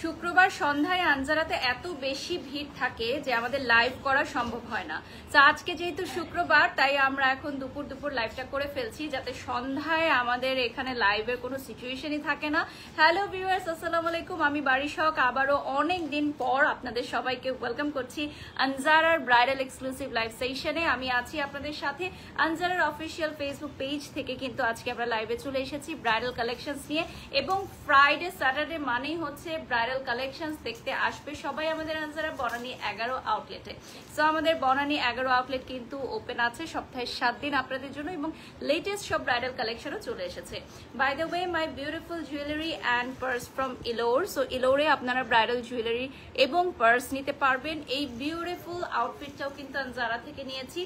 শুক্রবার সন্ধ্যায় আনজারাতে এত বেশি ভিড় থাকে যে আমাদের লাইভ করা সম্ভব হয় না। তো আজকে যেহেতু শুক্রবার তাই আমরা এখন দুপুর লাইভটা করে ফেলছি যাতে সন্ধ্যায় আমাদের এখানে লাইভের কোনো সিচুয়েশনই থাকে না। হ্যালো ভিউয়ার্স, আসসালামু আলাইকুম। আমি বাড়ি শখ আবারও অনেক দিন পর আপনাদের সবাইকে ওয়েলকাম করছি আনজারার ব্রাইডাল এক্সক্লুসিভ লাইভ সেশনে। আমি আছি আপনাদের সাথে আনজারার অফিসিয়াল ফেসবুক পেজ থেকে, কিন্তু আজকে আমরা লাইভে চলে এসেছি ব্রাইডাল কালেকশনস নিয়ে এবং ফ্রাইডে স্যাটারডে মানেই হচ্ছে ব্রাইডাল কালেকশনস দেখতে আসবে সবাই আমাদের আনজারা বনানী 11 আউটলেটে। সো আমাদের বনানী 11 আউটলেট কিন্তু ওপেন আছে সপ্তাহে 7 দিন আপনাদের জন্য এবং লেটেস্ট সব ব্রাইডাল কালেকশনও চলে এসেছে। By the way, my beautiful jewellery and purse from Ilor. So ইলোরে আপনারা ব্রাইডাল জুয়েলারি এবং পার্স নিতে পারবেন। এই বিউটিফুল আউটফিটটাও কিন্তু আনজারা থেকে নিয়েছি,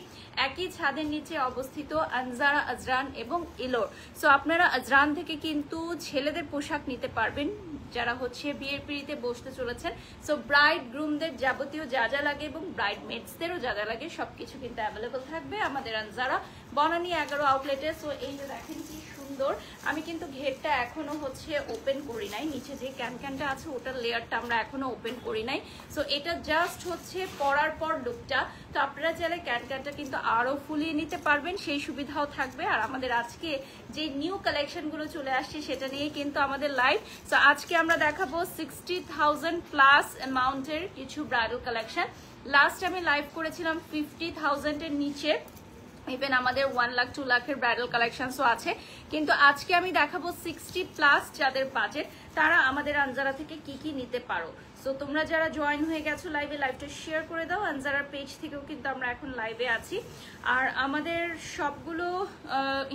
একই ছাদের নিচে অবস্থিত আনজারা আজরান এবং ইলোর। সো আপনারা আজরান থেকে কিন্তু ছেলেদের পোশাক নিতে পারবেন যারা হচ্ছে বিয়ের পিড়িতে বসতে চলেছেন। সো ব্রাইড গ্রুমদের যাবতীয় যা যা লাগে এবং ব্রাইড মেটসদেরও যা যা লাগে সবকিছু কিন্তু অ্যাভেলেবল থাকবে আমাদের আনজারা বনানী 11 আউটলেটে। সো এই যে দেখেন কি সুন্দর, আমি কিন্তু ঘেরটা এখনো হচ্ছে ওপেন করি নাই, নিচে যে ক্যানটা আছে ওটার লেয়ারটা আমরা এখনো ওপেন করি নাই। সো এটা জাস্ট হচ্ছে পরার পর লুকটা। তো আপনারা চাইলে ক্যানটা কিন্তু আরো ফুলিয়ে নিতে পারবেন, সেই সুবিধাও থাকবে। আর আমাদের আজকে যে নিউ কালেকশন গুলো চলে আসছে সেটা নিয়ে কিন্তু আমাদের লাইভ। সো আজকে আমরা দেখাবো 60,000 প্লাস অ্যামাউন্টের কিছু ব্রাইডাল কালেকশন। লাস্ট আমি লাইভ করেছিলাম 50,000 এর নিচে, ইভেন আমাদের 1 লাখ 2 লাখের ব্রাইডাল কালেকশনসও আছে। কিন্তু আজকে আমি দেখাবো 60 প্লাস যাদের বাজেট তারা আমাদের আনজারা থেকে কি কি নিতে পারো। সো তোমরা যারা জয়েন হয়ে গেছো লাইভে, লাইভটা শেয়ার করে দাও। আনজারার পেজ থেকেও কিন্তু আমরা এখন লাইভে আছি। আর আমাদের সবগুলো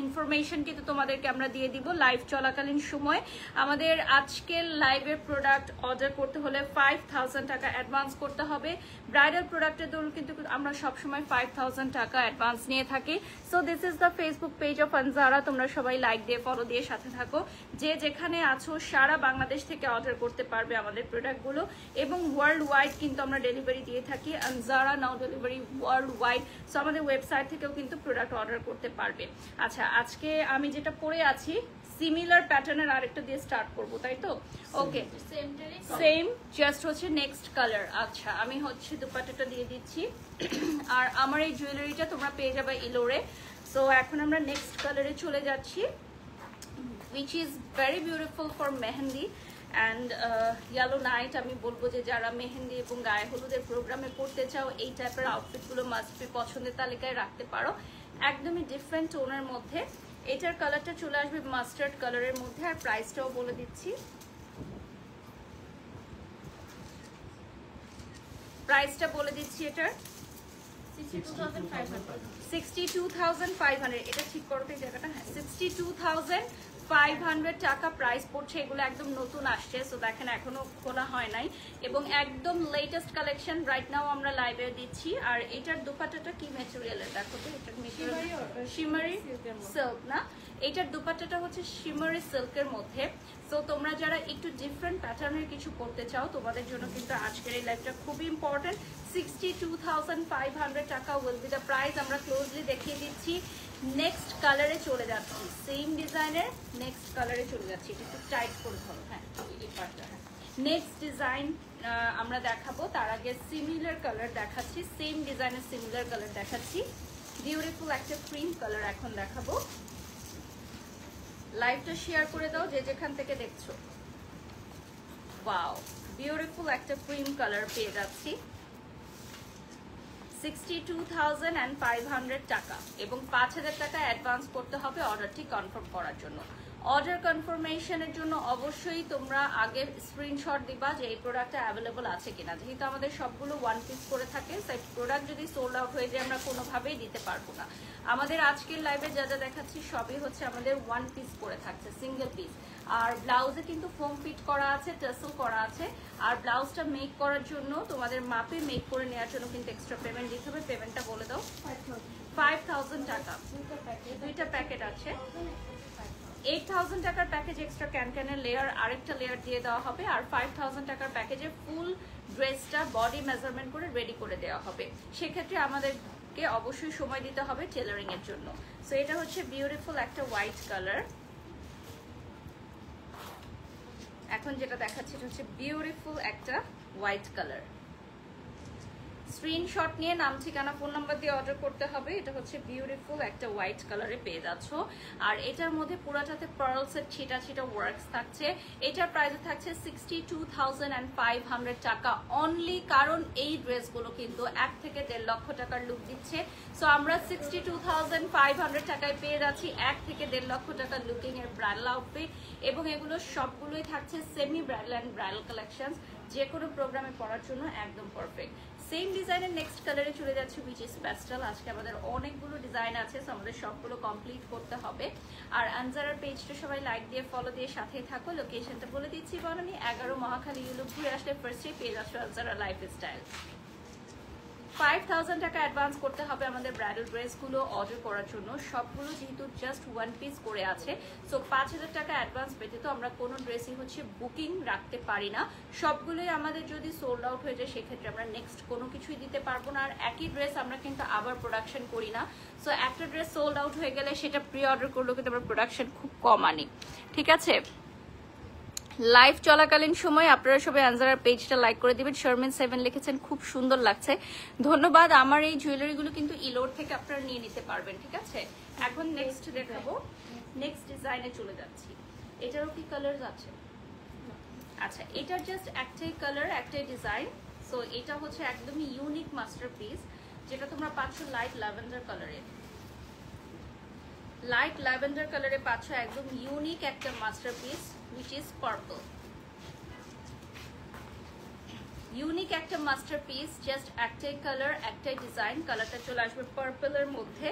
ইনফরমেশন কিন্তু তোমাদেরকে আমরা দিয়ে দিব লাইভ চলাকালীন সময়। আমাদের আজকের লাইভের প্রোডাক্ট অর্ডার করতে হলে 5,000 টাকা অ্যাডভান্স করতে হবে। ব্রাইডাল প্রোডাক্টের দরুন কিন্তু আমরা সবসময় 5,000 টাকা অ্যাডভান্স নিয়ে থাকি। So this is the Facebook page of Anjara. তোমরা সবাই লাইক দিয়ে ফলো দিয়ে সাথে থাকো। যে যেখানে আছো সারা বাংলাদেশ থেকে অর্ডার করতে পারবে আমাদের প্রোডাক্টগুলো এবং ওয়ার্ল্ড ওয়াইড কিন্তু আমরা ডেলিভারি দিয়ে থাকি। আনজারা নাও ডেলিভারি ওয়ার্ল্ড ওয়াইড। সো আমাদের ওয়েবসাইট থেকেও কিন্তু প্রোডাক্ট অর্ডার করতে পারবে। আচ্ছা, আজকে আমি যেটা পরে আছি সিমিলার প্যাটার্নের আরেকটা দিয়ে স্টার্ট করব, তাই তো? ওকে, সেম, জাস্ট হচ্ছে নেক্সট কালার। আচ্ছা, আমি হচ্ছে দুপাট্টাটা দিয়ে দিচ্ছি। আর আমার এই জুয়েলারিটা তোমরা পেয়ে যাবে ইলোরে। সো এখন আমরা নেক্সট কালারে চলে যাচ্ছি, which is very beautiful for mehndi and yellow night. আমি বলবো যে যারা মেহেন্দি এবং গায়ে হলুদের প্রোগ্রামে পড়তে চাও এই টাইপের আউটফিটগুলো মাস্ট বি পছন্দের তালিকায় রাখতে পারো। একদমই ডিফারেন্ট টোনের মধ্যে। এটার কালারটা চলে আসবে মাস্টার্ড কালারের মধ্যে। আর প্রাইসটাও বলে দিচ্ছি, প্রাইসটা বলে দিচ্ছি এটার 62,500। এটা ঠিক করতে জায়গাটা, হ্যাঁ 62,500 টাকা প্রাইস পড়ছে। এগুলো একদম নতুন আসছে। সো দেখেন এখনো খোলা হয় নাই এবং একদম লেটেস্ট কালেকশন রাইট নাও আমরা লাইভে দিচ্ছি। আর এটার দুপাট্টাটা কি ম্যাটেরিয়ালের দেখো তো? এটার ম্যাটেরিয়াল শিমারি সিল্ক না, এটার দুপাট্টাটা হচ্ছে শিমারি সিল্কের মধ্যে। সো তোমরা যারা একটু ডিফারেন্ট প্যাটার্নের কিছু করতে চাও তোমাদের জন্য কিন্তু আজকের এই লাইভটা খুবই ইম্পর্টেন্ট। 62,500 টাকা উইল বি দ্য প্রাইস। আমরা ক্লোজলি দেখিয়ে দিচ্ছি। নেক্সট কালারে চলে যাচ্ছি, সেম ডিজাইনের নেক্সট কালারে চলে যাচ্ছি। এটা একটু টাইট করে ধরো, হ্যাঁ এই পার্টটা। হ্যাঁ, নেক্সট ডিজাইন আমরা দেখাবো। তার আগে সিমিলার কালার দেখাচ্ছি, সেম ডিজাইনের সিমিলার কালার দেখাচ্ছি। বিউটিফুল একটা ক্রিম কালার এখন দেখাবো। লাইভটা শেয়ার করে দাও যে যেখান থেকে দেখছো। ওয়াও, বিউটিফুল একটা ক্রিম কালার পেয়ে যাচ্ছি। 62,500 টাকা এবং 5,000 টাকা অ্যাডভান্স করতে হবে অর্ডারটি কনফার্ম করার জন্য। অর্ডার কনফার্মেশনের জন্য অবশ্যই তোমরা আগে স্ক্রিনশট দিবা যে এই প্রোডাক্টটা অ্যাভেলেবল আছে কিনা। যেহেতু আমাদের সবগুলো 1 পিস করে থাকে, সেই প্রোডাক্ট যদি সোল্ড আউট হয়ে যায় আমরা কোনোভাবেই দিতে পারবো না। আমাদের আজকের লাইভে যা যা দেখাচ্ছি সবই হচ্ছে আমাদের 1 পিস করে থাকছে, সিঙ্গেল পিস। আর ব্লাউজে কিন্তু ফোম ফিট করা আছে, টাসেল করা আছে। আর ব্লাউজটা মেক করার জন্য তোমাদের মাপে মেক করে নেওয়ার জন্য কিন্তু এক্সট্রা পেমেন্ট দিতে হবে। পেমেন্টটা বলে দাও। 5,000 টাকা, দুইটা প্যাকেট আছে। 8,000 টাকার প্যাকেজ এক্সট্রা ক্যানের লেয়ার আরেকটা লেয়ার দিয়ে দেওয়া হবে। আর 5,000 টাকার প্যাকেজে ফুল ড্রেসটা বডি মেজারমেন্ট করে রেডি করে দেওয়া হবে। সেক্ষেত্রে আমাদেরকে অবশ্যই সময় দিতে হবে টেলারিং এর জন্য। সো এটা হচ্ছে বিউটিফুল একটা হোয়াইট কালার। এখন যেটা দেখাচ্ছি এটা হচ্ছে বিউটিফুল একটা হোয়াইট কালার। স্ক্রিনশট নিয়ে নাম ঠিকানা ফোন নাম্বার দিয়ে অর্ডার করতে হবে। এটা হচ্ছে বিউটিফুল একটা হোয়াইট কালারে পেয়ে যাচ্ছ। আর এটার মধ্যে পুরাটাতে পার্লসের ছিটা ছিটা ওয়ার্কস থাকছে। এটার প্রাইস থাকছে 62,500 টাকা অনলি, কারণ এই ড্রেসগুলো কিন্তু 1 থেকে 1.5 লক্ষ টাকার লুক দিচ্ছে। সো আমরা 62,500 টাকায় পেয়ে যাচ্ছি 1 থেকে 1.5 লক্ষ টাকার লুকিং এর ব্রাইডাল আউটফিট, এবং এগুলো সবগুলোই থাকছে semi bridal and bridal collection, যে কোনো প্রোগ্রামে পরার জন্য একদম পারফেক্ট। সেম ডিজাইনের নেক্সট কালারে চলে যাচ্ছে উইচ ইজ প্যাস্টেল। আজকে আমাদের অনেকগুলো ডিজাইন আছে, সো আমাদের সবগুলো কমপ্লিট করতে হবে। আর আনজারার পেজটা সবাই লাইক দিয়ে ফলো দিয়ে সাথেই থাকো। লোকেশনটা বলে দিচ্ছি, বনানী 11 মহাখালী ইউলুপ ঘুরে আসলে ফার্স্টে পেজ আসবে আনজারা লাইফস্টাইল। 5,000 টাকা অ্যাডভান্স করতে হবে আমাদের ব্রাইডাল ড্রেসগুলো অর্ডার করার জন্য। সবগুলো যেহেতু জাস্ট 1 পিস করে আছে, সো 5,000 টাকা অ্যাডভান্স পেতে তো আমরা কোনো ড্রেসই হচ্ছে বুকিং রাখতে পারি না। সবগুলোই আমাদের যদি সোল্ড আউট হয়ে যায় সেক্ষেত্রে আমরা নেক্সট কোনো কিছুই দিতে পারবো না। আর একই ড্রেস আমরা কিন্তু আবার প্রোডাকশন করি না। সো একটা ড্রেস সোল্ড আউট হয়ে গেলে সেটা প্রি অর্ডার করলেও কিন্তু আমরা প্রোডাকশন খুব কম আনি, ঠিক আছে? লাইভ চলাকালীন সময় আপনারা সবাই আনজারার পেজটা লাইক করে দিবেন। শারমিন 7 লিখেছেন, খুব সুন্দর লাগছে, ধন্যবাদ। আমার এই জুয়েলারিগুলো কিন্তু ইলোর থেকে আপনারা নিয়ে নিতে পারবেন, ঠিক আছে? এখন নেক্সট দেখাবো, নেক্সট ডিজাইনে চলে যাচ্ছি। এটারও কি কালার আছে? আচ্ছা, এটার জাস্ট একটাই কালার, একটাই ডিজাইন। সো এটা হচ্ছে একদমই ইউনিক মাস্টারপিস, যেটা তোমরা পাচ্ছ লাইট ল্যাভেন্ডার কালারে। লাইট ল্যাভেন্ডার কালারে পাচ্ছ একদম ইউনিক একটা masterpiece which is purple. Unique একটা মাস্টারপিস, জাস্ট একটাই কালার, একটাই ডিজাইন। কালারটা চলে আসবে পার্পলের মধ্যে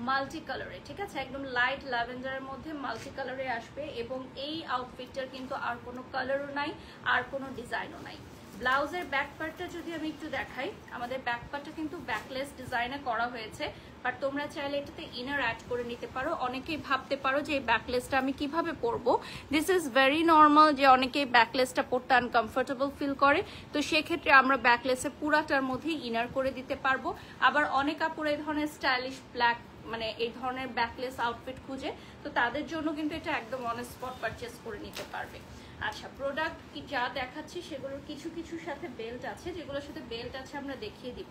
মাল্টি কালারে, ঠিক আছে? একদম লাইট ল্যাভেন্ডারের মধ্যে মাল্টি কালারে আসবে, এবং এই আউটফিটটার কিন্তু আর কোনো কালারও নাই, আর কোনো ডিজাইনও নাই। ব্লাউজের ব্যাক পার্টটা যদি আমি একটু দেখাই, আমাদের ব্যাক পার্টটা কিন্তু ব্যাকলেস ডিজাইনে করা হয়েছে, বাট তোমরা চাইলে এটাতে ইনার অ্যাড করে নিতে পারো। অনেকেই ভাবতে পারো যে এই ব্যাকলেসটা আমি কিভাবে পরবো, দিস ইজ ভেরি নর্মাল যে অনেকেই ব্যাকলেসটা পরতে আনকমফোর্টেবল ফিল করে, তো সেক্ষেত্রে আমরা ব্যাকলেসে পুরাটার মধ্যে ইনার করে দিতে পারবো। আবার অনেক আপুর এই ধরনের স্টাইলিশ ব্ল্যাক মানে এই ধরনের ব্যাকলেস আউটফিট খুঁজে, তো তাদের জন্য কিন্তু এটা একদম অন স্পট পারচেস করে নিতে পারবে। আচ্ছা, প্রোডাক্ট কি যা দেখাচ্ছি সেগুলোর কিছু কিছু সাথে বেল্ট আছে, যেগুলোর সাথে বেল্ট আছে আমরা দেখিয়ে দিব।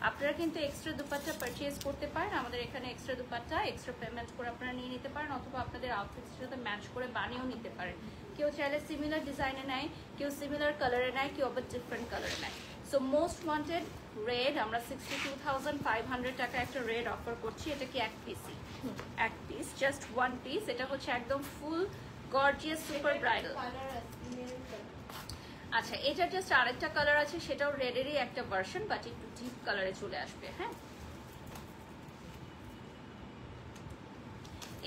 আপনারা কিন্তু এক্সট্রা দুপাট্টা পারচেজ করতে পারেন, আমাদের এখানে এক্সট্রা দুপাট্টা এক্সট্রা পেমেন্ট করে আপনারা নিয়ে নিতে পারেন, অথবা আপনাদের আউটফিটের সাথে ম্যাচ করে বানিয়েও নিতে পারেন। কেউ চাইলে সিমিলার ডিজাইনে নেয়, কেউ সিমিলার কালারে নেয়, কেউ আবার ডিফারেন্ট কালারে নেয়। সো মোস্ট ওয়ান্টেড রেড, আমরা 62,500 টাকা একটা রেড অফার করছি। এটা কি এক পিসই? এক পিস, জাস্ট 1 পিস। এটা হচ্ছে একদম ফুল গর্জিয়াস সুপার ব্রাইডাল। আচ্ছা, এটা জাস্ট আরেকটা কালার আছে, সেটাও রেডেরই একটা ভার্সন, বাট একটু ডিপ কালারে চলে আসবে। হ্যাঁ,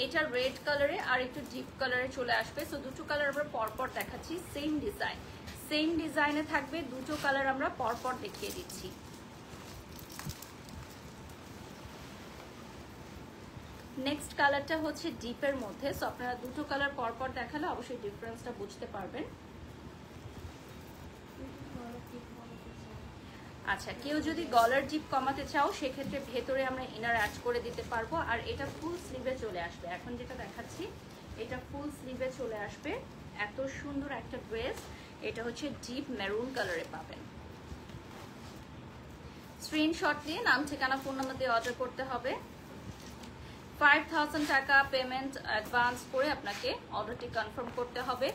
এটা রেড কালারে আর একটু ডিপ কালারে চলে আসবে। সো দুটো কালার আমরা পরপর দেখাচ্ছি, সেম ডিজাইন, সেম ডিজাইনে থাকবে, দুটো কালার আমরা পরপর দেখিয়ে দিচ্ছি। নেক্সট কালারটা হচ্ছে ডিপের মধ্যে, সো আপনারা দুটো কালার পরপর দেখালে অবশ্যই ডিফারেন্সটা বুঝতে পারবেন। আচ্ছা, কেউ যদি গলার জিপ কমাতে চাও সেক্ষেত্রে ভেতরে আমরা ইনার অ্যাড করে দিতে পারবো। আর এটা ফুল স্লিভে চলে আসবে। এখন যেটা দেখাচ্ছি এটা ফুল স্লিভে চলে আসবে। এত সুন্দর একটা ড্রেস, এটা হচ্ছে ডিপ মেরুন কালারে পাবেন। স্ক্রিনশট নিয়ে নাম ঠিকানা ফোন নাম্বার দিয়ে অর্ডার করতে হবে। 5,000 টাকা পেমেন্ট অ্যাডভান্স করে আপনাকে অর্ডারটি কনফার্ম করতে হবে।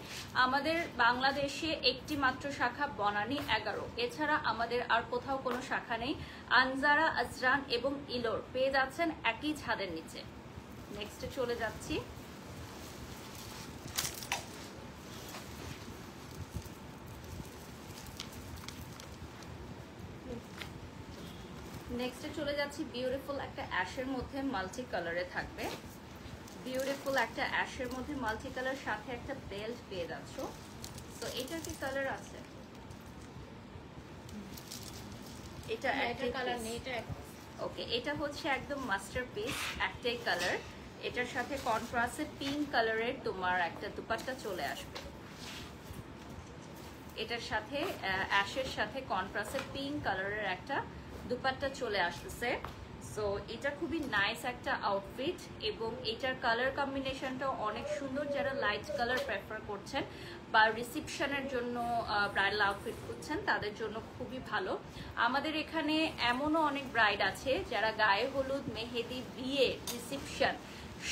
আমাদের বাংলাদেশে একটি মাত্র শাখা বনানী 11, এছাড়া আমাদের আর কোথাও কোনো শাখা নেই। আনজারা, আজরান এবং ইলোর পেয়ে যাচ্ছেন একই ছাদের নিচে। নেক্সটে চলে যাচ্ছি। নেক্সটে চলে যাচ্ছি বিউটিফুল একটা অ্যাশের মধ্যে মাল্টি কালারে থাকবে। বিউটিফুল একটা অ্যাশের মধ্যে মাল্টি কালার, সাথে একটা বেল্ট পেয়ে যাচ্ছ। তো এটা কি কালার আছে? এটা একটা কালার নেই, এটা ওকে। এটা হচ্ছে একদম মাস্টারপিস, একটাই কালার। এটার সাথে কন্ট্রাস্টে পিঙ্ক কালারের তোমার একটা দুপাট্টা চলে আসবে। এটার সাথে অ্যাশের সাথে কন্ট্রাস্টে পিঙ্ক কালারের একটা দুপাট্টা চলে আসতেছে। সো এটা খুবই নাইস একটা আউটফিট এবং এটার কালার কম্বিনেশনটাও অনেক সুন্দর। যারা লাইট কালার প্রেফার করছেন বা রিসেপশনের জন্য ব্রাইডাল আউটফিট করছেন তাদের জন্য খুবই ভালো। আমাদের এখানে এমনও অনেক ব্রাইড আছে যারা গায়ে হলুদ, মেহেদি, বিয়ে, রিসেপশন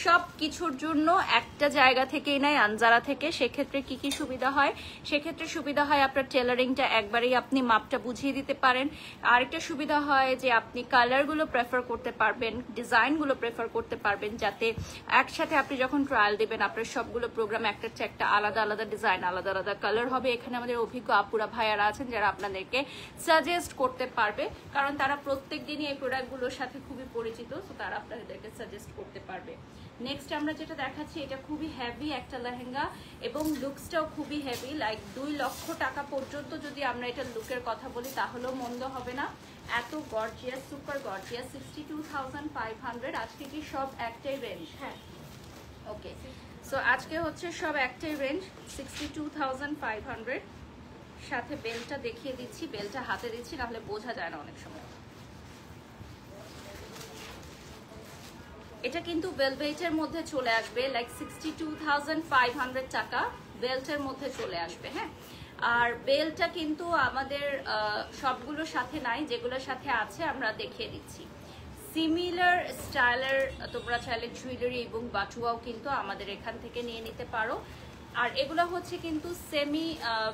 সব কিছুর জন্য একটা জায়গা থেকেই নেয়, আনজারা থেকে। সেক্ষেত্রে কি কি সুবিধা হয়? সেক্ষেত্রে সুবিধা হয় আপনার টেলারিংটা একবারেই আপনি মাপটা বুঝিয়ে দিতে পারেন। আরেকটা সুবিধা হয় যে আপনি কালারগুলো প্রেফার করতে পারবেন, ডিজাইনগুলো প্রেফার করতে পারবেন, যাতে একসাথে আপনি যখন ট্রায়াল দেবেন আপনার সবগুলো প্রোগ্রাম একটা একটা আলাদা আলাদা ডিজাইন, আলাদা আলাদা কালার হবে। এখানে আমাদের অভিজ্ঞ আপুরা ভাইয়ারা আছেন যারা আপনাদেরকে সাজেস্ট করতে পারবে, কারণ তারা প্রত্যেক দিনই এই প্রোডাক্টগুলোর সাথে খুবই পরিচিত, তো তারা আপনাদেরকে সাজেস্ট করতে পারবে। নেক্সট আমরা যেটা দেখাচ্ছি এটা খুবই হেভি একটা লেহেঙ্গা এবং লুকসটাও খুবই হেভি, লাইক 2 লক্ষ টাকা পর্যন্ত যদি আমরা এটা লুকের কথা বলি তাহলেও মন্দ হবে না। এত গর্জিয়াস, সুপার গর্জিয়াস। 62,500। আজকে কি সব একটাই রেঞ্জ? হ্যাঁ, ওকে। সো আজকে হচ্ছে সব একটাই রেঞ্জ, 62,500। সাথে বেলটা দেখিয়ে দিচ্ছি, বেলটা হাতে দিচ্ছি নাহলে বোঝা যায় না অনেক সময়। এটা কিন্তু ভেলভেটের মধ্যে চলে আসবে, লাইক 62,500 টাকা বেল্টের মধ্যে চলে আসবে। হ্যাঁ, আর বেলটা কিন্তু আমাদের সবগুলোর সাথে নাই, যেগুলোর সাথে আছে আমরা দেখিয়ে দিচ্ছি। সিমিলার স্টাইলের তোমরা চাইলে জুয়েলারি এবং বাটুয়াও কিন্তু আমাদের এখান থেকে নিয়ে নিতে পারো। আর এগুলো হচ্ছে কিন্তু সেমি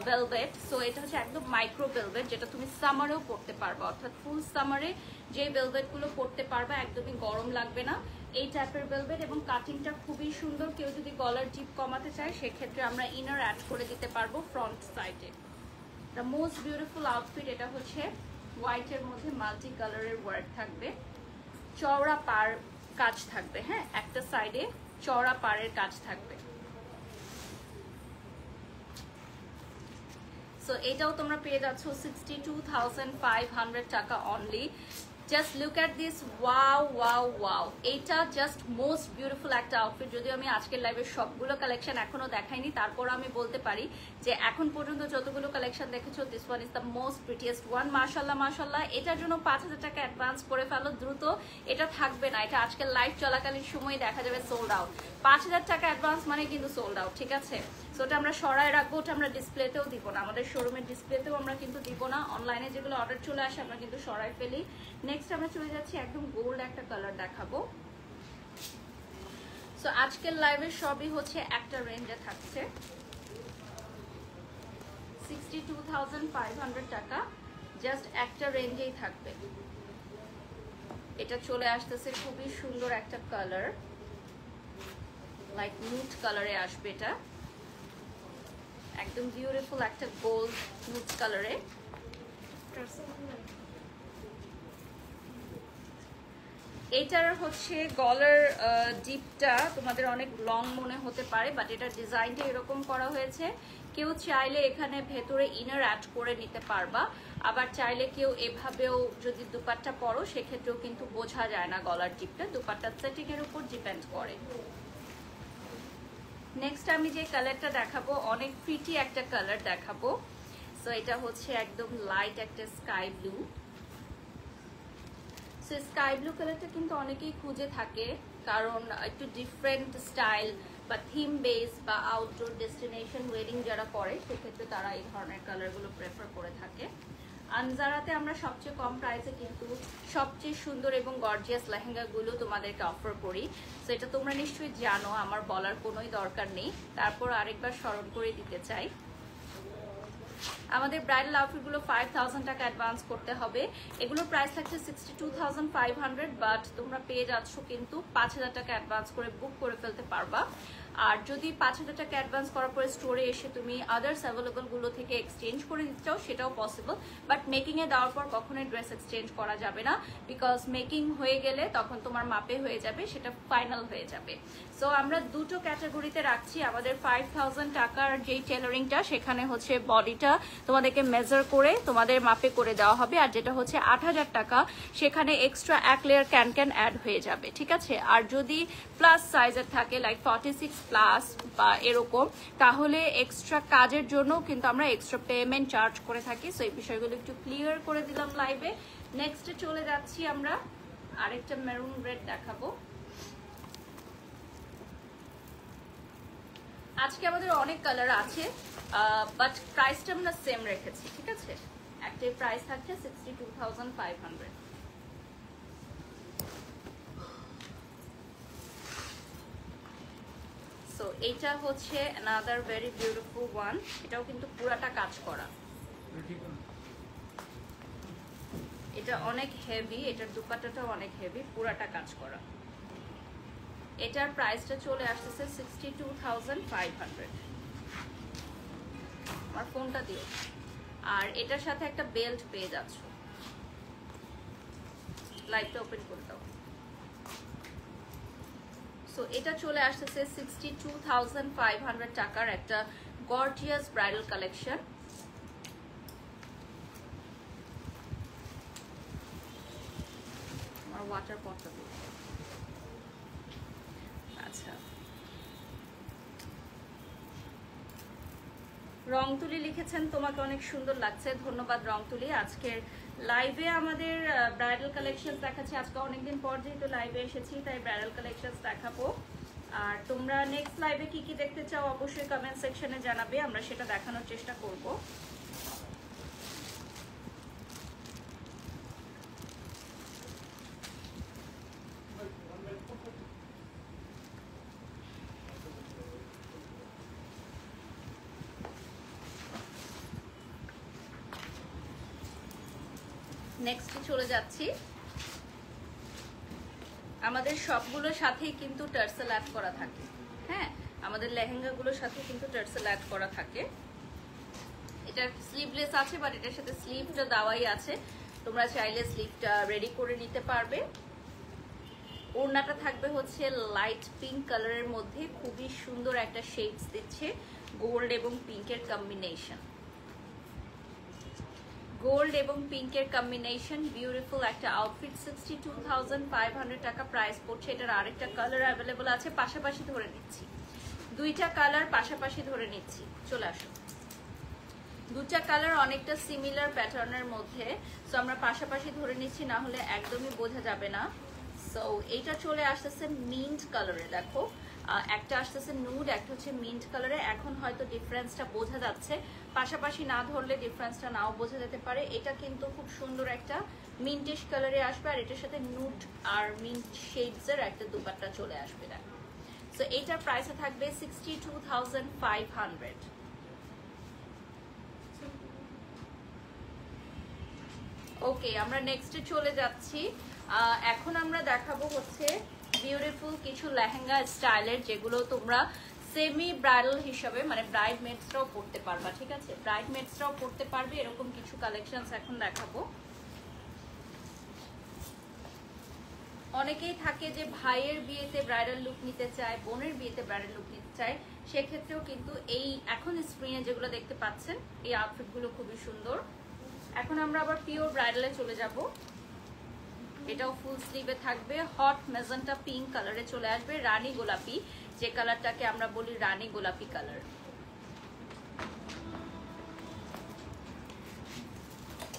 ভেলভেট, সো এটা হচ্ছে একদম মাইক্রো ভেলভেট, যেটা তুমি সামারেও পরতে পারবে, অর্থাৎ ফুল সামারে যে ভেলভেটগুলো পরতে পারবে একদমই গরম লাগবে না, এই টাইপের ভেলভেট। এবং কাটিংটা খুবই সুন্দর। কেউ যদি গলার জিপ কমাতে চায় সেক্ষেত্রে আমরা ইনার অ্যাড করে দিতে পারবো ফ্রন্ট সাইডে। The most beautiful outfit. এটা হচ্ছে হোয়াইটের মধ্যে মাল্টি কালারের ওয়ার্ক থাকবে, চওড়া পার কাজ থাকবে। হ্যাঁ, একটা সাইডে চওড়া পাড়ের কাজ থাকবে। সো এটাও তোমরা পেয়ে যাচ্ছ 62,500 টাকা only. Just look at this, wow wow wow. এইটা জাস্ট মোস্ট বিউটিফুল একটা আউটফিট। যদিও আমি আজকের লাইভের সবগুলো কালেকশন এখনো দেখাইনি, তারপর আমি বলতে পারি যে এখন পর্যন্ত যতগুলো কালেকশন দেখেছো this one is the most prettiest one. মাশাল্লাহ মাশাল্লাহ। এটার জন্য 5,000 টাকা অ্যাডভান্স করে ফেলো দ্রুত, এটা থাকবে না, এটা আজকের লাইভ চলাকালীন সময় দেখা যাবে সোল্ড আউট। 5,000 টাকা অ্যাডভান্স মানে কিন্তু সোল্ড আউট, ঠিক আছে? সো ওটা আমরা সরায় রাখবো, ওটা আমরা ডিসপ্লেতেও দিব না, আমাদের শোরুমের ডিসপ্লেতেও আমরা কিন্তু দিব না। অনলাইনে যেগুলো অর্ডার চলে আসে আমরা কিন্তু সরাই ফেলি। নেক্সট আমরা চলে যাচ্ছি একদম গোল্ড একটা কালার দেখাবো। সো আজকের লাইভের সবই হচ্ছে একটা রেঞ্জে থাকছে, 62,500 টাকা, জাস্ট একটা রেঞ্জেই থাকবে। এটা চলে আসতেছে খুবই সুন্দর একটা কালার, লাইক নুট কালারে আসবে। এটা একদম বিউটিফুল একটা গোল্ড নুট কালারে। এটার হচ্ছে গলার ডিপটা তোমাদের অনেক লং মনে হতে পারে, বাট এটার ডিজাইনটা এরকম করা হয়েছে। কেউ চাইলে এখানে ভেতরে ইনার অ্যাড করে নিতে পারবা, আবার চাইলে কেউ এভাবেও যদি দুপাট্টা পরো সেক্ষেত্রেও কিন্তু বোঝা যায় না গলার ডিপটা, দুপাট্টার সেটিং এর উপর ডিপেন্ড করে। নেক্সট আমি যে কালারটা দেখাবো অনেক প্রিটি একটা কালার দেখাবো। সো এটা হচ্ছে একদম লাইট একটা sky blue. So sky blue কালারটা কিন্তু অনেকেই খুঁজে থাকে, কারণ একটু ডিফারেন্ট স্টাইল বা থিম বেস বা আউটডোর ডেস্টিনেশন ওয়েডিং যারা করে সেক্ষেত্রে তারা এই ধরনের কালারগুলো প্রেফার করে থাকে। আনজারাতে আমরা সবচেয়ে কম প্রাইসে কিন্তু সবচেয়ে সুন্দর এবং গর্জিয়াস লেহেঙ্গাগুলো তোমাদেরকে অফার করি। সো এটা তোমরা নিশ্চয়ই জানো, আমার বলার কোনোই দরকার নেই, তারপর আরেকবার স্মরণ করে দিতে চাই। আমাদের ব্রাইডাল আউটফিটগুলো 5,000 টাকা অ্যাডভান্স করতে হবে। এগুলোর প্রাইস থাকছে 62,500, বাট তোমরা পেয়ে যাচ্ছ কিন্তু 5,000 টাকা অ্যাডভান্স করে বুক করে ফেলতে পারবা। আর যদি 5,000 টাকা অ্যাডভান্স করার পরে স্টোরে এসে তুমি আদার্স অ্যাভেলেবলগুলো থেকে এক্সচেঞ্জ করে দিতে চাও সেটাও পসিবল, বাট মেকিংয়ে দেওয়ার পর কখনোই ড্রেস এক্সচেঞ্জ করা যাবে না, বিকজ মেকিং হয়ে গেলে তখন তোমার মাপে হয়ে যাবে, সেটা ফাইনাল হয়ে যাবে। সো আমরা দুটো ক্যাটাগরিতে রাখছি। আমাদের 5,000 টাকার যেই টেলারিংটা সেখানে হচ্ছে বডিটা তোমাদেরকে মেজার করে তোমাদের মাপে করে দেওয়া হবে, আর যেটা হচ্ছে 8,000 টাকা সেখানে এক্সট্রা 1 লেয়ার ক্যান অ্যাড হয়ে যাবে, ঠিক আছে? আর যদি প্লাস সাইজের থাকে লাইক 46 প্লাস বা এরকম, তাহলে এক্সট্রা কাজের জন্য কিন্তু আমরা এক্সট্রা পেমেন্ট চার্জ করে থাকি। সো এই বিষয়গুলো একটু ক্লিয়ার করে দিলাম লাইভে। নেক্সটে চলে যাচ্ছি আমরা আরেকটা মেরুন রেড দেখাবো। আজকে আমাদের অনেক কালার আছে, বাট প্রাইসটা আমরা সেম রেখেছি, ঠিক আছে? একটাই প্রাইস থাকছে 62,500। সো এইটা হচ্ছে another very beautiful one, এটাও কিন্তু পুরাটা কাজ করা, এটা অনেক হেভি, এটার দুপাট্টাটাও অনেক হেভি, পুরাটা কাজ করা। এটার প্রাইসটা চলে আসতেছে 62,500। আমার ফোনটা দিও। আর এটার সাথে একটা বেল্ট পেয়ে যাচ্ছ। লাইটটা ওপেন করে দাও। সো এটা চলে আসতেছে 62,500 টাকার একটা গর্জিয়াস ব্রাইডাল কালেকশন। আমার ওয়াটার পটটা দিও। আচ্ছা, রংতুলি লিখেছেন তোমাকে অনেক সুন্দর লাগছে, ধন্যবাদ রংতুলি। আজকের লাইভে আমাদের ব্রাইডাল কালেকশন দেখাচ্ছি, আজকে অনেকদিন পর যেহেতু লাইভে এসেছি তাই ব্রাইডাল কালেকশন দেখাবো। আর তোমরা নেক্সট লাইভে কি কি দেখতে চাও অবশ্যই কমেন্ট সেকশনে জানাবে, আমরা সেটা দেখানোর চেষ্টা করব। নেক্সট চলে যাচ্ছি, আমাদের সবগুলোর সাথেই কিন্তু টার্সেল অ্যাড করা থাকে। হ্যাঁ, আমাদের লেহেঙ্গাগুলোর সাথে কিন্তু টার্সেল অ্যাড করা থাকে। এটা স্লিভলেস আছে, বাট এটার সাথে স্লিভটা দেওয়াই আছে, তোমরা চাইলে স্লিভটা রেডি করে নিতে পারবে। ওড়নাটা থাকবে হচ্ছে লাইট পিঙ্ক কালারের মধ্যে, খুবই সুন্দর একটা শেডস দিচ্ছে, গোল্ড এবং পিঙ্কের কম্বিনেশন, গোল্ড এবং পিঙ্কের কম্বিনেশন, বিউটিফুল একটা আউটফিট। 62,500 টাকা প্রাইস পড়ছে। এটার আরেকটা কালার অ্যাভেলেবল আছে, পাশাপাশি ধরে নিচ্ছি, দুইটা কালার পাশাপাশি ধরে নিচ্ছি, চলে আসো। দুটা কালার অনেকটা সিমিলার প্যাটার্নের মধ্যে, সো আমরা পাশাপাশি ধরে নিচ্ছি, না হলে একদমই বোঝা যাবে না। সো এইটা চলে আসতেছে মিন্ট কালারে, দেখো একটা আসতেছে নুড, একটা হচ্ছে মিন্ট কালারে। এখন হয়তো ডিফারেন্সটা বোঝা যাচ্ছে, পাশাপাশি না ধরলে ডিফারেন্সটা নাও বোঝা যেতে পারে। এটা কিন্তু খুব সুন্দর একটা মিন্টিশ কালারে আসবে, আর এটার সাথে নুড আর মিন্ট শেডসের একটা দুপাট্টা চলে আসবে, দেখো। সো এইটার প্রাইসে থাকবে 62,500। ওকে, আমরা নেক্সটে চলে যাচ্ছি। এখন আমরা দেখাবো হচ্ছে বিউটিফুল কিছু লেহেঙ্গা স্টাইলের, যেগুলো তোমরা সেমি ব্রাইডাল হিসাবে মানে ব্রাইড মেডসরাও পড়তে পারবা, ঠিক আছে? ব্রাইড মেডসরাও পড়তে পারবে, এরকম কিছু কালেকশনস এখন দেখাবো। অনেকেই থাকে যে ভাইয়ের বিয়েতে ব্রাইডাল লুক নিতে চায়, বোনের বিয়েতে ব্রাইডাল লুক নিতে চায়, সেক্ষেত্রেও কিন্তু এই এখন স্ক্রিনে যেগুলো দেখতে পাচ্ছেন এই আউটফিটগুলো খুবই সুন্দর। এখন আমরা আবার পিওর ব্রাইডালে চলে যাব। এটাও ফুল স্লিভে থাকবে, হট মেজেন্টা পিঙ্ক কালারে চলে আসবে, রানী গোলাপি, যে কালারটাকে আমরা বলি রানী গোলাপি কালার।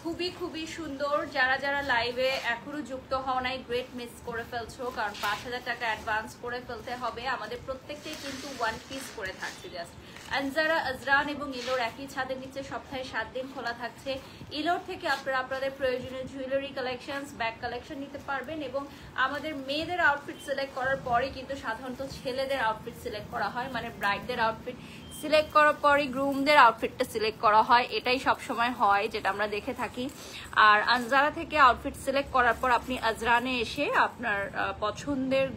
খুবই খুবই সুন্দর। যারা যারা লাইভে এখনো যুক্ত হও নাই, গ্রেট মিস করে ফেলছো, কারণ 5,000 টাকা অ্যাডভান্স করে ফেলতে হবে। আমাদের প্রত্যেকটাই কিন্তু ওয়ান পিস করে থাকছে জাস্ট। আনজারা, আজরান এবং ইলোর একই ছাদের নিচে সপ্তাহে 7 দিন খোলা থাকছে। ইলোর থেকে আপনারা আপনাদের প্রয়োজনীয় জুয়েলারি কালেকশনস, ব্যাগ কালেকশন নিতে পারবেন, এবং আমাদের মেয়েদের আউটফিট সিলেক্ট করার পরে কিন্তু সাধারণত ছেলেদের আউটফিট সিলেক্ট করা হয়, মানে ব্রাইডদের আউটফিট সিলেক্ট করার পরে গ্রুমদের আউটফিটটা সিলেক্ট করা হয়, এটাই সবসময় হয় যেটা আমরা দেখে থাকি। আর আনজারা থেকে আউটফিট সিলেক্ট করার পর আপনি আজরানে এসে আপনার পছন্দের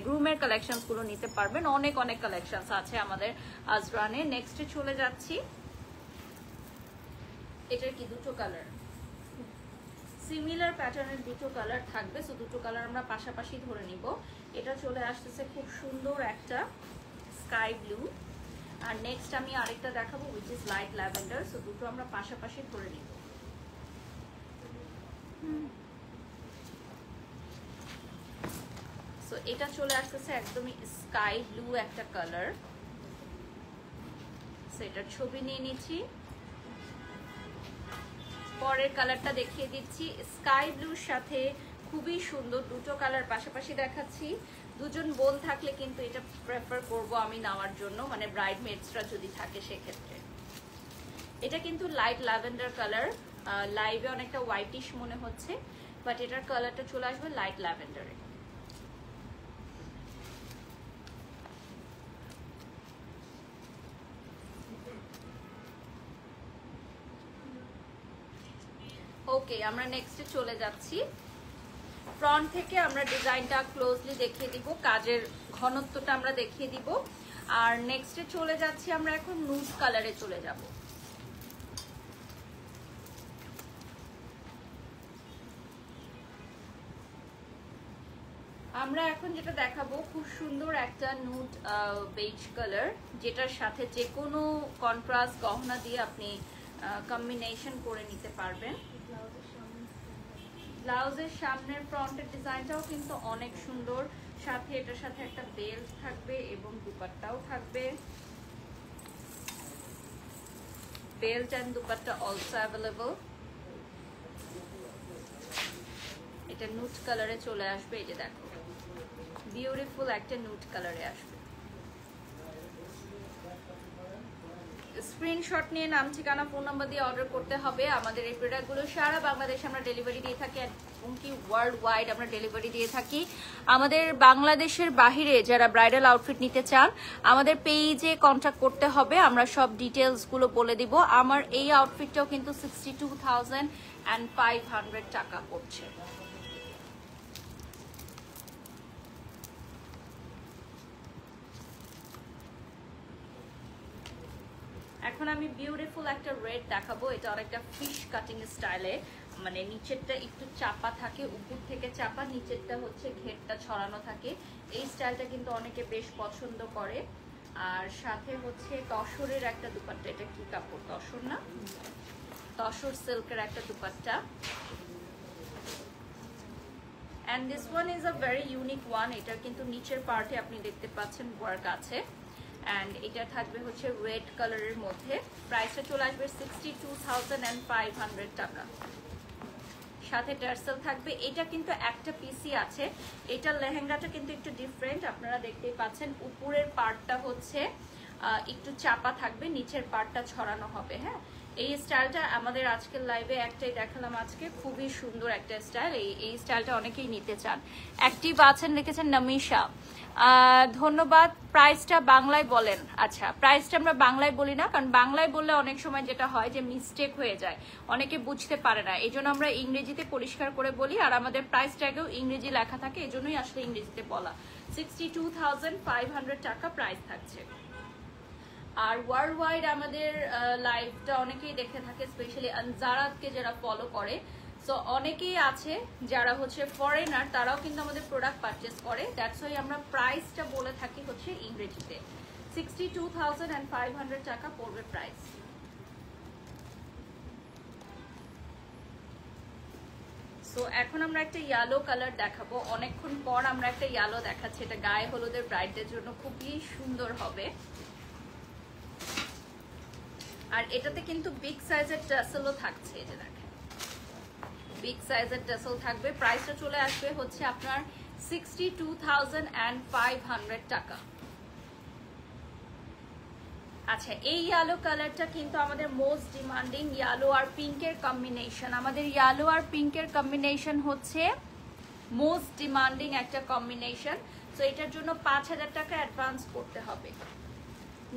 গ্রুমের কালেকশনস গুলো নিতে পারবেন। অনেক অনেক কালেকশনস আছে আমাদের আজরানে। নেক্সটে চলে যাচ্ছি, এটার কি দুটো কালার, সিমিলার প্যাটার্নের দুটো কালার থাকবে, সো দুটো কালার আমরা পাশাপাশি ধরে নিব। এটা চলে আসতেছে খুব সুন্দর একটা স্কাই ব্লু, আর নেক্সট আমি আরেকটা দেখাবো which is light lavender, so দুটো আমরা পাশাপাশি ধরে নিব। সো এটা চলে আসতেছে একদমই স্কাই ব্লু একটা কালার, সো এটার ছবি নিয়ে নিচ্ছি। পরের কালারটা দেখিয়ে দিচ্ছি, স্কাই ব্লুর সাথে খুবই সুন্দর, দুটো কালার পাশাপাশি দেখাচ্ছি। দুজন বোন থাকলে কিন্তু এটা প্রেফার করব আমি নেওয়ার জন্য, মানে ব্রাইডমেডসরা যদি থাকে সেক্ষেত্রে। এটা কিন্তু লাইট ল্যাভেন্ডার কালার, লাইভে অনেকটা হোয়াইটিশ মনে হচ্ছে, বাট এটার কালারটা চলে আসবে লাইট ল্যাভেন্ডারে। ওকে, আমরা নেক্সটে চলে যাচ্ছি। ফ্রন্ট থেকে আমরা ডিজাইনটা ক্লোজলি দেখিয়ে দিব, কাজের ঘনত্বটা আমরা দেখিয়ে দিব। আর নেক্সটে চলে যাচ্ছি আমরা এখন নুড কালারে চলে যাব। আমরা এখন যেটা দেখাবো খুব সুন্দর একটা নুড বেজ কালার, যেটার সাথে যে কোনো কন্ট্রাস্ট গহনা দিয়ে আপনি কম্বিনেশন করে নিতে পারবেন। ব্লাউজের সামনের ফ্রন্টের ডিজাইনটাও কিন্তু অনেক সুন্দর, সাথে এটার সাথে একটা বেল্ট থাকবে এবং দুপাট্টাও থাকবে। Belt and dupatta also available. এটা নুড কালারে চলে আসবে, এই যে দেখো বিউটিফুল একটা নুড কালারে আসবে। স্ক্রিনশট নিয়ে নাম, ঠিকানা, ফোন নাম্বার দিয়ে অর্ডার করতে হবে। আমাদের এই প্রোডাক্টগুলো সারা বাংলাদেশে আমরা ডেলিভারি দিয়ে থাকি, এমনকি ওয়ার্ল্ড ওয়াইড আমরা ডেলিভারি দিয়ে থাকি। আমাদের বাংলাদেশের বাহিরে যারা ব্রাইডাল আউটফিট নিতে চান আমাদের পেজে কন্ট্যাক্ট করতে হবে, আমরা সব ডিটেলসগুলো বলে দিব। আমার এই আউটফিটটাও কিন্তু 62,500 টাকা পড়ছে। এখন আমি বিউটিফুল একটা রেড দেখাবো, এটা অনেকটা ফিশ কাটিং স্টাইলে, মানে নিচেরটা একটু চাপা থাকে, উপর থেকে চাপা, নিচেরটা হচ্ছে ঘেরটা ছড়ানো থাকে। এই স্টাইলটা কিন্তু অনেকে বেশ পছন্দ করে। আর সাথে হচ্ছে তসরের একটা দুপাট্টা, এটা কি কাপড়, তসর না, তসর সিল্কের একটা dupatta. And this one is a very unique one, এটা কিন্তু নিচের পার্টে আপনি দেখতে পাচ্ছেন ওয়ার্ক আছে। অ্যান্ড এটা থাকবে হচ্ছে রেড কালারের মধ্যে। প্রাইসটা চলে আসবে 62,500 টাকা। সাথে টার্সেল থাকবে। এটা কিন্তু একটা পিসই আছে, এটার লেহেঙ্গাটা কিন্তু একটু ডিফারেন্ট, আপনারা দেখতেই পাচ্ছেন। উপরের পার্টটা হচ্ছে একটু চাপা থাকবে, নিচের পার্টটা ছড়ানো হবে। হ্যাঁ, এই স্টাইলটা আমাদের আজকের লাইভে একটাই দেখালাম আজকে, খুবই সুন্দর একটা স্টাইল। এই স্টাইলটা অনেকেই নিতে চান। অ্যাক্টিভ আছেন লিখেছেন নামিশা, ধন্যবাদ। প্রাইসটা বাংলায় বলেন। আচ্ছা, প্রাইসটা আমরা বাংলায় বলি না, কারণ বাংলায় বললে অনেক সময় যেটা হয় যে মিস্টেক হয়ে যায়, অনেকে বুঝতে পারে না, এই জন্য আমরা ইংরেজিতে পরিষ্কার করে বলি। আর আমাদের প্রাইস ট্যাগেও ইংরেজি লেখা থাকে, এই জন্যই আসলে ইংরেজিতে বলা। 62,500 টাকা প্রাইস থাকছে। আর ওয়ার্ল্ড ওয়াইড আমাদের লাইভটা অনেকেই দেখে থাকে, স্পেশালি আনজারাতকে যারা ফলো করে। সো অনেকেই আছে যারা হচ্ছে ফরেনার, তারাও কিন্তু আমাদের প্রোডাক্ট পারচেস করে। দ্যাটস ওয়াই আমরা প্রাইসটা বলে থাকি হচ্ছে ইংরেজিতে। 62,500 টাকা পড়বে প্রাইস। সো এখন আমরা একটা ইয়েলো কালার দেখাবো, অনেকক্ষণ পর আমরা একটা ইয়েলো দেখাচ্ছি। এটা গায়ে হলুদের ব্রাইডদের জন্য খুবই সুন্দর হবে। আর এটাতে কিন্তু বিগ সাইজের টাসেলও থাকছে, এই যে দেখেন বিগ সাইজের টাসেল থাকবে। প্রাইসটা চলে আসবে হচ্ছে আপনার 62,500 টাকা। আচ্ছা, এই ইয়েলো কালারটা কিন্তু আমাদের মোস্ট ডিমান্ডিং, ইয়েলো আর পিঙ্কের কম্বিনেশন। আমাদের ইয়েলো আর পিঙ্কের কম্বিনেশন হচ্ছে মোস্ট ডিমান্ডিং একটা কম্বিনেশন। সো এটার জন্য 5,000 টাকা অ্যাডভান্স করতে হবে।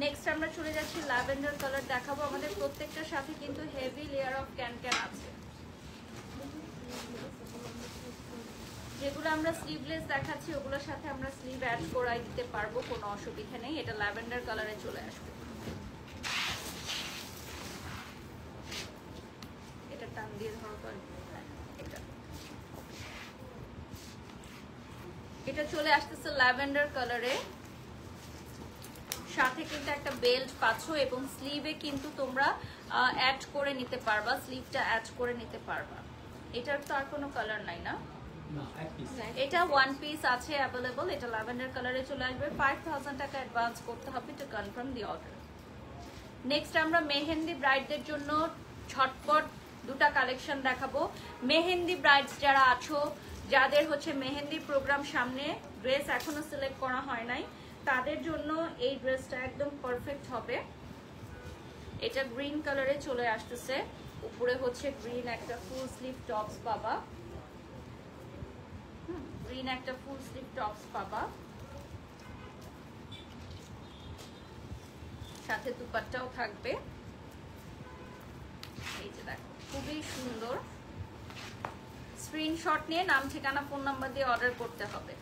নেক্সট আমরা চলে যাচ্ছি ল্যাভেন্ডার কালার দেখাবো। আমাদের প্রত্যেকটার সাথে কিন্তু হেভি লেয়ার অফ ক্যান আছে, যেগুলো আমরা স্লিভলেস দেখাচ্ছি ওগুলোর সাথে আমরা স্লিভ অ্যাড করাই দিতে পারবো, কোনো অসুবিধা নেই। এটা ল্যাভেন্ডার কালারে চলে আসবে। এটা টান দিয়ে ধরো তো, এটা চলে আসতেছে ল্যাভেন্ডার কালারে, সাথে কিন্তু একটা বেল্ট পাচ্ছ এবং স্লিভে কিন্তু তোমরা অ্যাড করে নিতে পারবা, স্লিভটা অ্যাড করে নিতে পারবা। এটার তো আর কোনো কালার নাই না, এটা ওয়ান পিস আছে অ্যাভেলেবল। এটা ল্যাভেন্ডার কালারে চলে আসবে। 5,000 টাকা অ্যাডভান্স করতে হবে to confirm the order. Next আমরা মেহেন্দি ব্রাইডদের জন্য ঝটপট দুটা কালেকশন দেখাবো। মেহেন্দি ব্রাইডস যারা আছো, যাদের হচ্ছে মেহেন্দি প্রোগ্রাম সামনে, ড্রেস এখনো সিলেক্ট করা হয় নাই, তাদের জন্য এই ড্রেসটা একদম পারফেক্ট হবে। এটা গ্রিন কালারে চলে আসতেছে, উপরে হচ্ছে গ্রিন একটা ফুল স্লিভ টপস পাবা, গ্রিন একটা ফুল স্লিভ টপস পাবা, সাথে দুপাট্টাও থাকবে। এই যে দেখো খুবই সুন্দর। স্ক্রিনশট নিয়ে নাম ঠিকানা ফোন নাম্বার দিয়ে অর্ডার করতে হবে।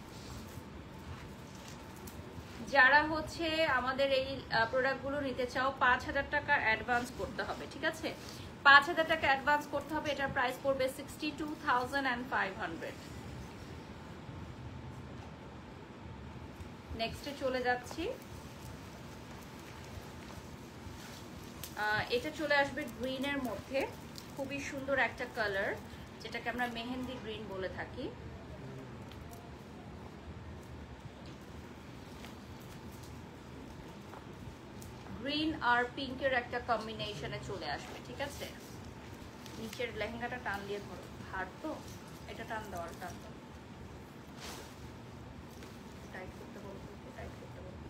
যারা হচ্ছে আমাদের এই প্রোডাক্টগুলো নিতে চাও 5000 টাকা অ্যাডভান্স করতে হবে, ঠিক আছে? 5000 টাকা অ্যাডভান্স করতে হবে। এটার প্রাইস পড়বে 62,500। নেক্সটে চলে যাচ্ছি। এটা চলে আসবে গ্রিনের মধ্যে, খুবই সুন্দর একটা কালার, যেটাকে আমরা মেহেন্দি গ্রিন বলে থাকি। গ্রিন আর পিঙ্কের একটা কম্বিনেশনে চলে আসবে, ঠিক আছে? নিচের লেহেঙ্গাটা টান দিয়ে ধরো, হার তো এটা টান দেওয়ার, টান দাও, টাইট করতে বলবো, টাইট করতে বলবো।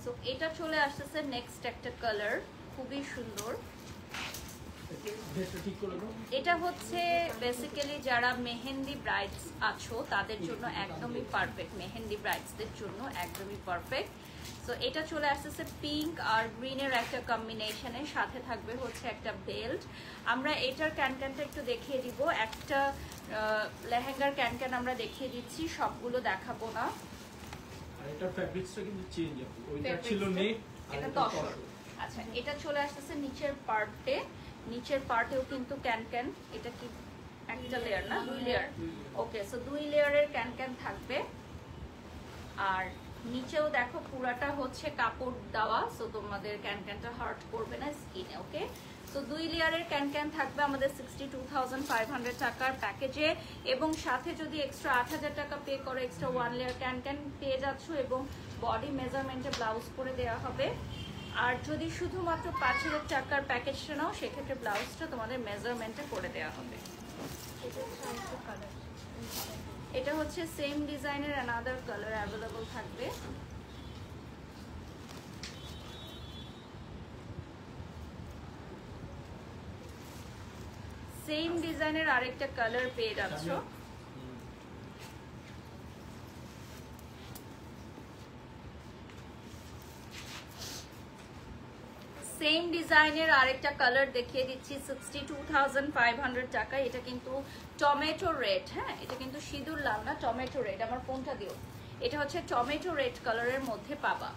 সো এটা চলে আসতেছে নেক্সট একটা কালার, খুবই সুন্দর। এটা হচ্ছে বেসিক্যালি যারা মেহেন্দি ব্রাইডস আছো তাদের জন্য একদমই পারফেক্ট, মেহেন্দি ব্রাইডসদের জন্য একদমই পারফেক্ট। সো এটা চলে আসতেছে পিঙ্ক আর গ্রিনের একটা কম্বিনেশনের সাথে থাকবে হচ্ছে একটা বেল্ট। আমরা এটার ক্যানক্যানটা একটু দেখিয়ে দিব, একটা লেহেঙ্গার ক্যানক্যান আমরা দেখিয়ে দিচ্ছি, সবগুলো দেখাবো না। আর এটার ফ্যাব্রিক্সটা কিন্তু চেঞ্জ হবে, ওইটা ছিল নেট, এটা তসর। আচ্ছা, এটা চলে আসতেছে নিচের পার্টে, নিচের পার্টেও কিন্তু ক্যানক্যান, এটা কি একটা লেয়ার না দুই লেয়ার? ওকে, সো দুই লেয়ারের ক্যানক্যান থাকবে। আর নিচেও দেখো পুরাটা হচ্ছে কাপড় দেওয়া, সো তোমাদের ক্যানক্যানটা হার্ট করবে না স্কিনে। ওকে, সো দুই লেয়ারের ক্যানক্যান থাকবে আমাদের 62,500 টাকার প্যাকেজে, এবং সাথে যদি এক্সট্রা 8000 টাকা পে করো এক্সট্রা 1 লেয়ার ক্যানক্যান পেয়ে যাচ্ছ, এবং বডি মেজারমেন্টে ব্লাউজ করে দেওয়া হবে। আর যদি শুধুমাত্র 5000 টাকার প্যাকেজটা নাও সেক্ষেত্রে ব্লাউজটা তোমাদের মেজারমেন্টে করে দেওয়া হবে। এটা হচ্ছে সেম ডিজাইনের অ্যানাদার কালার অ্যাভেলেবল থাকবে। সেম ডিজাইনের আরেকটা কালার পেয়ে যাচ্ছ। সেম ডিজাইনের আরেকটা কালার দেখিয়ে দিচ্ছি 62,500 টাকা। এটা কিন্তু টমেটো রেড, হ্যাঁ এটা কিন্তু সিঁদুর লাল না, টমেটো রেড। আমার ফোনটা দিও। এটা হচ্ছে টমেটো রেড কালারের মধ্যে পাবা।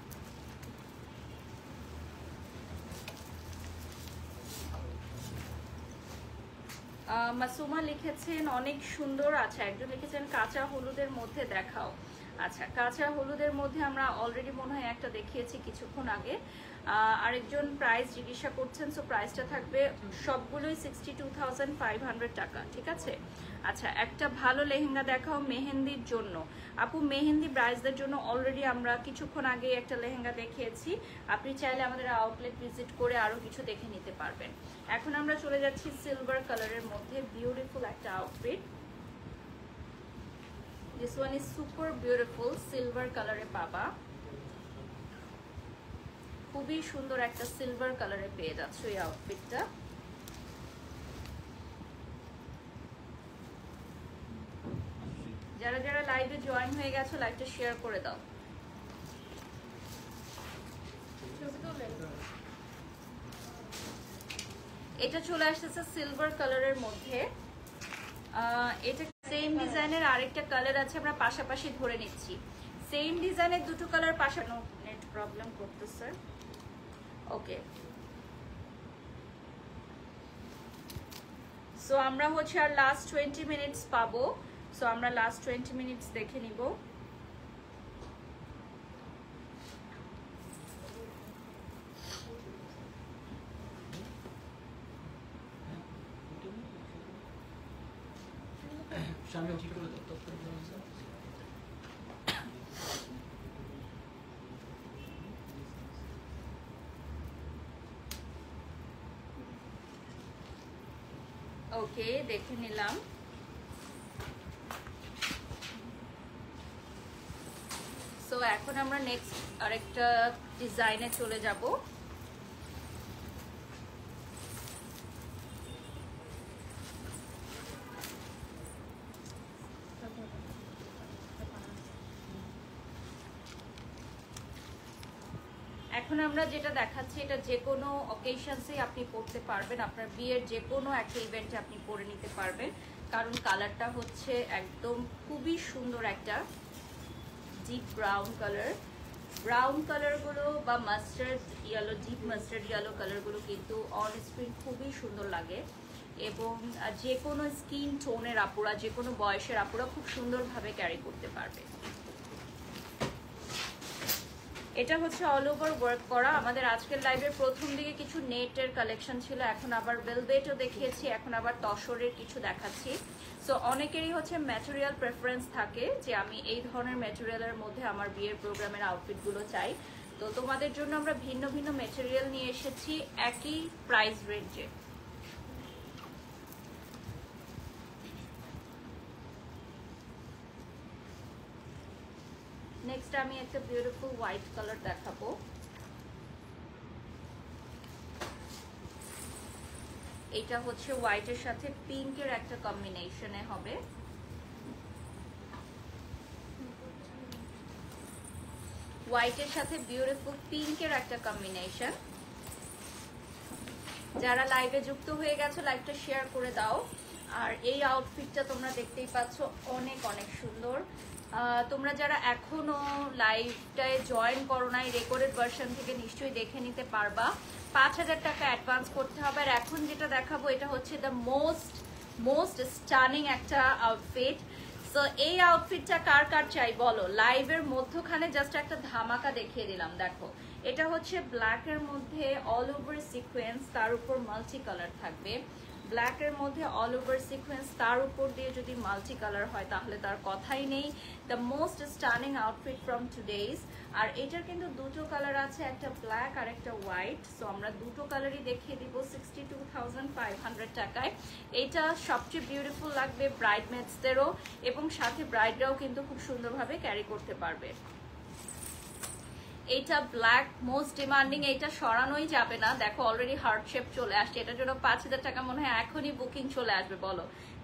মাসুমা লিখেছেন অনেক সুন্দর। আচ্ছা, একজন লিখেছেন কাঁচা হলুদের মধ্যে দেখাও। আচ্ছা, কাঁচা হলুদের মধ্যে আমরা অলরেডি মনে হয় একটা দেখিয়েছি কিছুক্ষণ আগে। আরেকজন প্রাইস জিজ্ঞাসা করছেন, সো প্রাইসটা থাকবে সবগুলোই 62,500 টাকা, ঠিক আছে? আচ্ছা, একটা ভালো লেহেঙ্গা দেখাও মেহেন্দির জন্য। আপু, মেহেন্দি ব্রাইডসদের জন্য অলরেডি আমরা কিছুক্ষণ আগে একটা লেহেঙ্গা দেখিয়েছি, আপনি চাইলে আমাদের আউটলেট ভিজিট করে আরও কিছু দেখে নিতে পারবেন। এখন আমরা চলে যাচ্ছি সিলভার কালারের মধ্যে, বিউটিফুল একটা outfit. This one is super beautiful, silver কালারে পাবা, খুবই সুন্দর একটা সিলভার কালারে পেয়ে যাচ্ছ এই আউটফিটটা। যারা যারা লাইভে জয়েন হয়ে গেছো লাইভটা শেয়ার করে দাও। এটা চলে আসতেছে সিলভার কালারের মধ্যে। এটা সেম ডিজাইনের আরেকটা কালার আছে, আমরা পাশাপাশি ধরে নিচ্ছি। সেম ডিজাইনের দুটো কালার পাশাপাশি। নেট প্রবলেম করতেছে। ওকে, সো আমরা হচ্ছে আর লাস্ট 20 মিনিটস পাবো। সো আমরা লাস্ট 20 মিনিটস দেখে নিব। ওকে, দেখে নিলাম। সো এখন আমরা নেক্সট আরেকটা ডিজাইনে চলে যাব। এখন আমরা যেটা দেখাচ্ছি এটা যে কোনো অকেশনসে আপনি পরতে পারবেন, আপনার বিয়ের যে কোনো একটা ইভেন্টে আপনি পরে নিতে পারবেন, কারণ কালারটা হচ্ছে একদম খুবই সুন্দর একটা ডিপ ব্রাউন কালার। ব্রাউন কালারগুলো বা mustard yellow, deep mustard yellow কালারগুলো কিন্তু অন স্ক্রিন খুবই সুন্দর লাগে এবং যে কোনো স্কিন টোনের আপুরা, যে কোনো বয়সের আপুরা খুব সুন্দরভাবে ক্যারি করতে পারবে। এটা হচ্ছে অল ওভার ওয়ার্ক করা। আমাদের আজকের লাইভের প্রথম দিকে কিছু নেটের কালেকশন ছিল, এখন আবার ভেলভেটও দেখিয়েছি, এখন আবার তসরের কিছু দেখাচ্ছি। সো অনেকেরই হচ্ছে ম্যাটেরিয়াল প্রেফারেন্স থাকে যে আমি এই ধরনের ম্যাটেরিয়ালের মধ্যে আমার বিয়ের প্রোগ্রামের আউটফিটগুলো চাই। তো তোমাদের জন্য আমরা ভিন্ন ভিন্ন ম্যাটেরিয়াল নিয়ে এসেছি একই প্রাইস রেঞ্জে। নেক্সট আমি একটা বিউটিফুল হোয়াইট কালার দেখাবো। এটা হচ্ছে হোয়াইটের সাথে পিঙ্কের একটা কম্বিনেশনে হবে। হোয়াইটের সাথে বিউটিফুল পিঙ্কের একটা কম্বিনেশন। যারা লাইভে যুক্ত হয়ে গেছো লাইভটা শেয়ার করে দাও। আর এই আউটফিটটা তোমরা দেখতেই পাচ্ছ অনেক অনেক সুন্দর। তোমরা যারা এখনো লাইভটায় জয়েন করো নাই, রেকর্ডেড ভার্সন থেকে নিশ্চয়ই দেখে নিতে পারবা। 5000 টাকা অ্যাডভান্স করতে হবে। আর এখন যেটা দেখাবো এটা হচ্ছে দ্য মোস্ট স্টানিং একটা আউটফিট। সো এই আউটফিটটা কার কার চাই বলো? লাইভের মধ্যখানে জাস্ট একটা ধামাকা দেখিয়ে দিলাম। দেখো, এটা হচ্ছে ব্ল্যাকের মধ্যে অল ওভার সিকোয়েন্স, তার উপর মাল্টি কালার থাকবে। ব্ল্যাকের মধ্যে অল ওভার সিকোয়েন্স, তার উপর দিয়ে যদি মাল্টি কালার হয় তাহলে তার কথাই নেই। The most stunning outfit from today's. আর এটার কিন্তু দুটো কালার আছে, একটা ব্ল্যাক আর একটা হোয়াইট। সো আমরা দুটো কালারই দেখিয়ে দিব 62,500 টাকায়। এটা সবচেয়ে বিউটিফুল লাগবে ব্রাইডমেডসদেরও, এবং সাথে ব্রাইডরাও কিন্তু খুব সুন্দরভাবে ক্যারি করতে পারবে। এইটা ব্ল্যাক মোস্ট ডিমান্ডিং, এইটা সরানোই যাবে না। দেখো অলরেডি হার্ট শেপ চলে আসছে। এটার জন্য 5000 টাকা মনে হয় এখনই বুকিং চলে আসবে। বলো,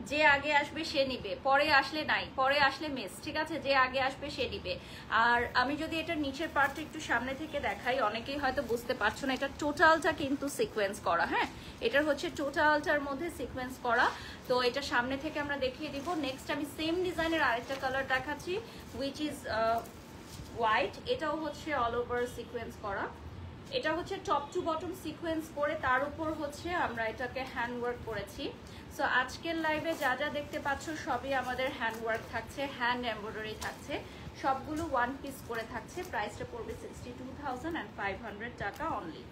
যে আগে আসবে সে নিবে, পরে আসলে নাই, পরে আসলে মিস। ঠিক আছে, যে আগে আসবে সে নিবে। আর আমি যদি এটার নিচের পার্টটা একটু সামনে থেকে দেখাই, অনেকেই হয়তো বুঝতে পারছো না, এটা টোটালটা কিন্তু সিকোয়েন্স করা। হ্যাঁ, এটার হচ্ছে টোটালটার মধ্যে সিকোয়েন্স করা। তো এটা সামনে থেকে আমরা দেখিয়ে দিব। নেক্সট আমি সেম ডিজাইনের আরেকটা কালার দেখাচ্ছি, হুইচ ইজ হোয়াইট। এটাও হচ্ছে অল ওভার সিকোয়েন্স করা। এটা হচ্ছে টপ টু বটম সিকোয়েন্স করে, তার উপর হচ্ছে আমরা এটাকে হ্যান্ড ওয়ার্ক করেছি। সো আজকের লাইভে যা যা দেখতে পাচ্ছ সবই আমাদের হ্যান্ড ওয়ার্ক থাকছে, হ্যান্ড এমব্রয়ডারি থাকছে, সবগুলো ওয়ান পিস করে থাকছে। প্রাইসটা পড়বে 62,500 টাকা অনলি।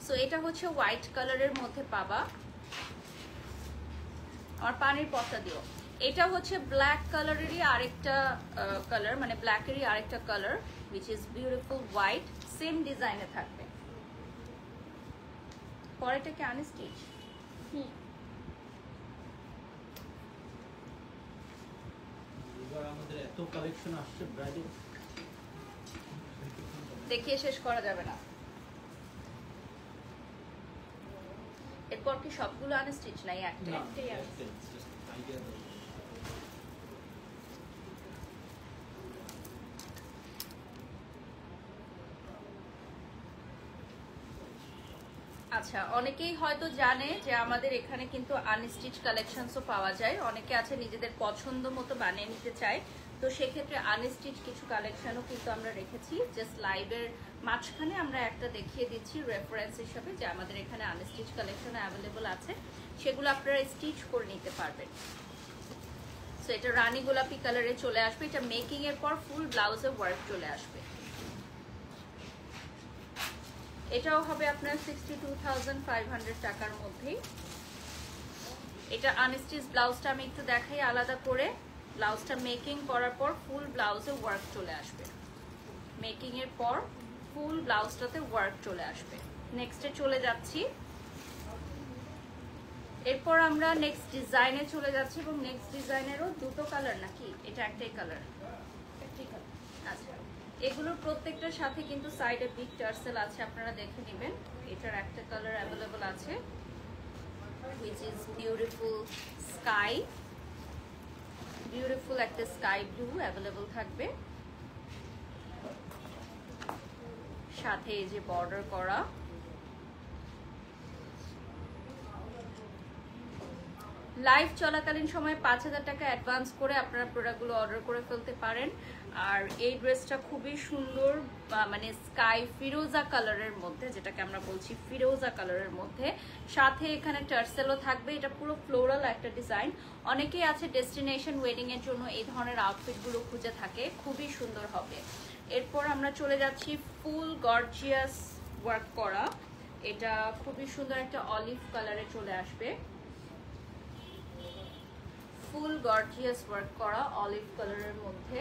সো এটা হচ্ছে হোয়াইট কালারের মধ্যে পাবা। আমার পানির পটটা দিও। এটা হচ্ছে ব্ল্যাক কালারেরই আরেকটা কালার, মানে ব্ল্যাকেরই আরেকটা colour, which is beautiful white, same ডিজাইনে থাকবে। পরেরটা কি আনস্টিচ? এবার আমাদের এত কালেকশন আসছে ব্রাইডের, দেখিয়ে শেষ করা যাবে না। এরপর কি সবগুলো আনস্টিচ নাই? একটাই আইডিয়া দাও। আচ্ছা, অনেকেই হয়তো জানে যে আমাদের এখানে কিন্তু আনস্টিচ কালেকশনসও পাওয়া যায়। অনেকে আছে নিজেদের পছন্দ মতো বানিয়ে নিতে চায়, তো সেক্ষেত্রে আনস্টিচ কিছু কালেকশনও কিন্তু আমরা রেখেছি। জাস্ট লাইভের মাঝখানে আমরা একটা দেখিয়ে দিচ্ছি রেফারেন্স হিসাবে যে আমাদের এখানে আনস্টিচ কালেকশন অ্যাভেলেবল আছে, সেগুলো আপনারা স্টিচ করে নিতে পারবেন। সো এটা রানী গোলাপি কালারে চলে আসবে। এটা মেকিং এর পর ফুল ব্লাউজে ওয়ার্ক চলে আসবে। এটাও হবে আপনার 62,500 টাকার মধ্যেই। এটা আনস্টিচ ব্লাউজটা আমি একটু দেখাই আলাদা করে। ব্লাউজটা মেকিং করার পর ফুল ব্লাউজে ওয়ার্ক চলে আসবে। মেকিং এর পর ফুল ব্লাউজটাতে ওয়ার্ক চলে আসবে। নেক্সটে চলে যাচ্ছি। এরপর আমরা নেক্সট ডিজাইনে চলে যাচ্ছি এবং নেক্সট ডিজাইনেরও দুটো কালার নাকি, এটা একটাই কালার? আচ্ছা, এগুলোর প্রত্যেকটার সাথে কিন্তু সাইডে বিগ টার্সেল আছে, আপনারা দেখে নেবেন। এটার একটা কালার অ্যাভেলেবল আছে which is beautiful sky, beautiful একটা স্কাই ব্লু অ্যাভেলেবল থাকবে, সাথে এই যে বর্ডার করা। লাইভ চলাকালীন সময় 5000 টাকা অ্যাডভান্স করে আপনারা প্রোডাক্টগুলো অর্ডার করে ফেলতে পারেন। আর এই ড্রেসটা খুবই সুন্দর, মানে স্কাই ফিরোজা কালারের মধ্যে, যেটাকে আমরা বলছি ফিরোজা কালারের মধ্যে, সাথে এখানে টার্সেলও থাকবে। এটা পুরো ফ্লোরাল একটা ডিজাইন। অনেকেই আছে ডেস্টিনেশন ওয়েডিং এর জন্য এই ধরনের আউটফিটগুলো খুঁজে থাকে, খুবই সুন্দর হবে। এরপর আমরা চলে যাচ্ছি ফুল গর্জিয়াস ওয়ার্ক করা, এটা খুবই সুন্দর একটা অলিভ কালারে চলে আসবে, ফুল গর্জিয়াস ওয়ার্ক করা অলিভ কালারের মধ্যে।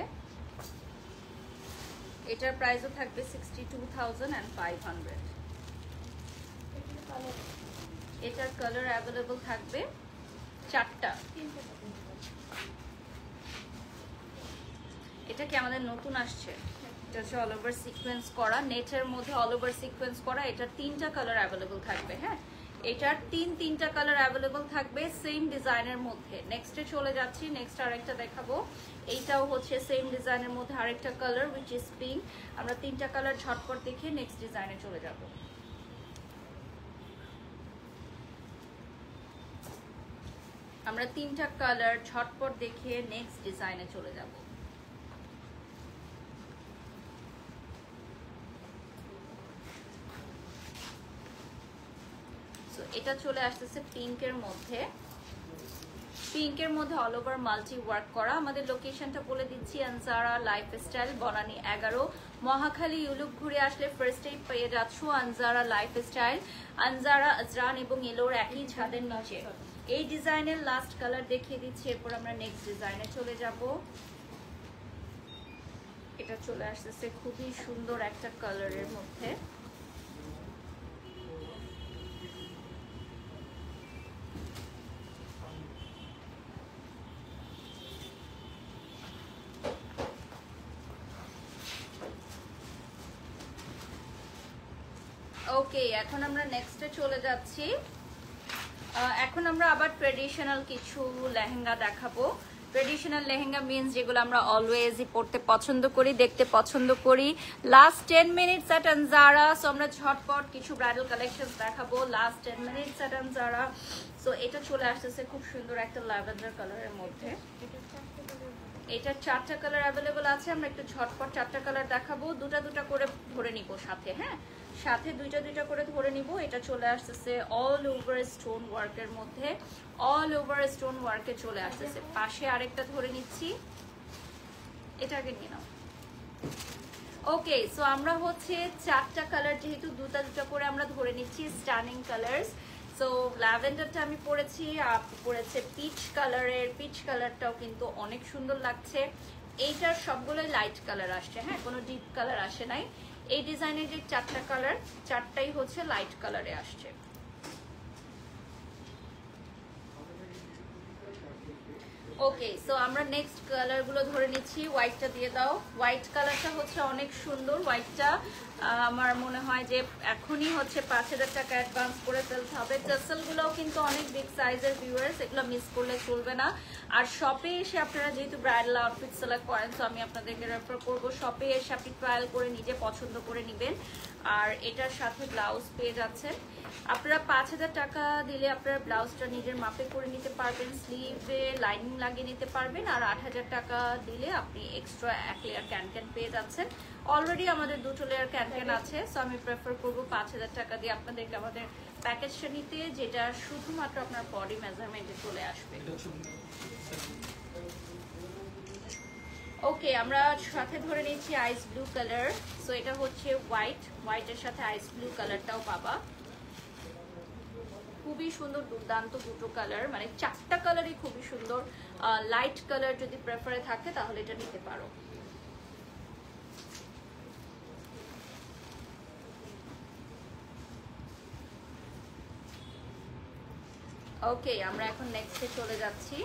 এটার প্রাইসও থাকবে 62,500। এটার কালার অ্যাভেলেবল থাকবে 4টা। এটা কি আমাদের নতুন আসছে? এটা হচ্ছে অল ওভার সিকোয়েন্স করা, নেটের মধ্যে অল ওভার সিকোয়েন্স করা। এটার 3টা কালার অ্যাভেলেবল থাকবে। হ্যাঁ, এটার তিনটা কালার অ্যাভেলেবল থাকবে সেম ডিজাইনের মধ্যে। নেক্সটে চলে যাচ্ছি, নেক্সট আরেকটা দেখাবো। এইটাও হচ্ছে সেম ডিজাইনের মধ্যে আরেকটা কালার উইচ ইজ পিঙ্ক। আমরা 3টা কালার ঝটপট দেখে নেক্সট ডিজাইনে চলে যাব। আমরা 3টা কালার ঝটপট দেখে নেক্সট ডিজাইনে চলে যাব। এটা চলে আসতেছে পিঙ্কের মধ্যে, পিঙ্কের মধ্যে অল ওভার মাল্টি ওয়ার্ক করা। আমাদের লোকেশনটা বলে দিচ্ছি, আনজারা লাইফস্টাইল, বনানী 11, মহাখালী ইউলুপ ঘুরে আসলে ফার্স্টেই পেয়ে যাচ্ছ আনজারা লাইফস্টাইল। আনজারা, আজরান এবং এলোর একই ছাদের নিচে। এই ডিজাইনের লাস্ট কালার দেখিয়ে দিচ্ছি, এরপর আমরা নেক্সট ডিজাইনে চলে যাব। এটা চলে আসতেছে খুবই সুন্দর একটা কালারের মধ্যে। ওকে, এখন আমরা নেক্সটে চলে যাচ্ছি। এখন আমরা আবার ট্রেডিশনাল কিছু লেহেঙ্গা দেখাবো। ট্রেডিশনাল লেহেঙ্গা মিন্স যেগুলো আমরা অলওয়েজই পড়তে পছন্দ করি, দেখতে পছন্দ করি। Last 10 minutes at Anjara, so আমরা ঝটপট কিছু ব্রাইডাল কালেকশনস দেখাবো last 10 minutes at Anjara. So এটা চলে আসতেছে খুব সুন্দর একটা ল্যাভেন্ডার কালারের মধ্যে। এটা 4টা কালার অ্যাভেলেবল আছে। আমরা একটু ঝটপট 4টা কালার দেখাবো, দুটা করে ধরে নিব সাথে। হ্যাঁ, সাথে দুইটা করে ধরে নিব। এটা চলে আসতেছে অল ওভার স্টোন ওয়ার্কের মধ্যে, অল ওভার স্টোন ওয়ার্কে চলে আসতেছে। পাশে আরেকটা ধরে নিচ্ছি, এটা আগে নিয়ে নাও। ওকে, সো আমরা হচ্ছে 4টা কালার, যেহেতু দুটা করে আমরা ধরে নিচ্ছি, স্টানিং কালার্স। সো ল্যাভেন্ডারটা আমি পরেছি, পরেছে পিচ কালারের, পিচ কালারটাও কিন্তু অনেক সুন্দর লাগছে। এইটার সবগুলোই লাইট কালার আসছে, হ্যাঁ, কোনো ডিপ কালার আসে নাই। এই ডিজাইনের যে 4টা কালার, 4টাই হচ্ছে লাইট কালারে আসছে। ওকে, সো আমরা নেক্সট কালারগুলো ধরে নিচ্ছি। হোয়াইটটা দিয়ে দাও। হোয়াইট কালারটা হচ্ছে অনেক সুন্দর। হোয়াইটটা আমার মনে হয় যে এখনই হচ্ছে 5000 টাকা অ্যাডভান্স করে ফেলতে হবে। টাসেলগুলোও কিন্তু অনেক বিগ সাইজের ভিউয়ার্স, এগুলো মিস করলে চলবে না। আর শপে এসে আপনারা যেহেতু ব্রাইডাল আউটফিট সিলেক্ট করেন, তো আমি আপনাদেরকে রেফার করবো শপে এসে আপনি ট্রায়াল করে নিজে পছন্দ করে নেবেন। আর এটার সাথে ব্লাউজ পেয়ে যাচ্ছেন। আপনারা 5000 টাকা দিলে আপনারা ব্লাউজটা নিজের মাপে করে নিতে পারবেন, স্লিভে লাইনিং লাগিয়ে নিতে পারবেন। আর 8000 টাকা দিলে আপনি এক্সট্রা 1 লেয়ার ক্যান পেয়ে যাচ্ছেন। অলরেডি আমাদের 2 লেয়ার ক্যান আছে, সো আমি প্রেফার করবো 5000 টাকা দিয়ে আপনাদেরকে আমাদের প্যাকেজটা নিতে, যেটা শুধুমাত্র আপনার বডি মেজারমেন্টে চলে আসবে। ওকে, আমরা সাথে ধরে নিচ্ছি আইস ব্লু কালার। সো এটা হচ্ছে হোয়াইটের সাথে আইস ব্লু কালারটাও পাবা। খুবই সুন্দর, দুর্দান্ত দুটো কালার, মানে 4টা কালারই খুবই সুন্দর। লাইট কালার যদি প্রেফারে থাকে তাহলে এটা নিতে পারো। ওকে, আমরা এখন নেক্সটে চলে যাচ্ছি।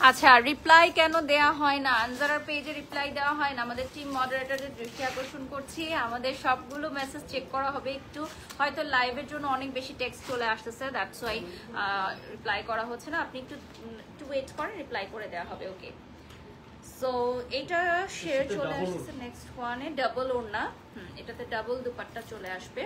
আচ্ছা, রিপ্লাই কেন দেয়া হয় না? আনজারার পেজে রিপ্লাই দেওয়া হয় না। আমাদের টিম মডারেটরের দৃষ্টি আকর্ষণ করছি, আমাদের সবগুলো মেসেজ চেক করা হবে একটু। হয়তো লাইভের জন্য অনেক বেশি টেক্সট চলে আসতেছে, দ্যাটস ওয়াই রিপ্লাই করা হচ্ছে না। আপনি একটু ওয়েট করেন, রিপ্লাই করে দেওয়া হবে। ওকে, সো এটা শেয়ার চলে আসছে নেক্সট ওয়ানে, ডাবল ওড়না। এটাতে ডাবল দুপাট্টা চলে আসবে।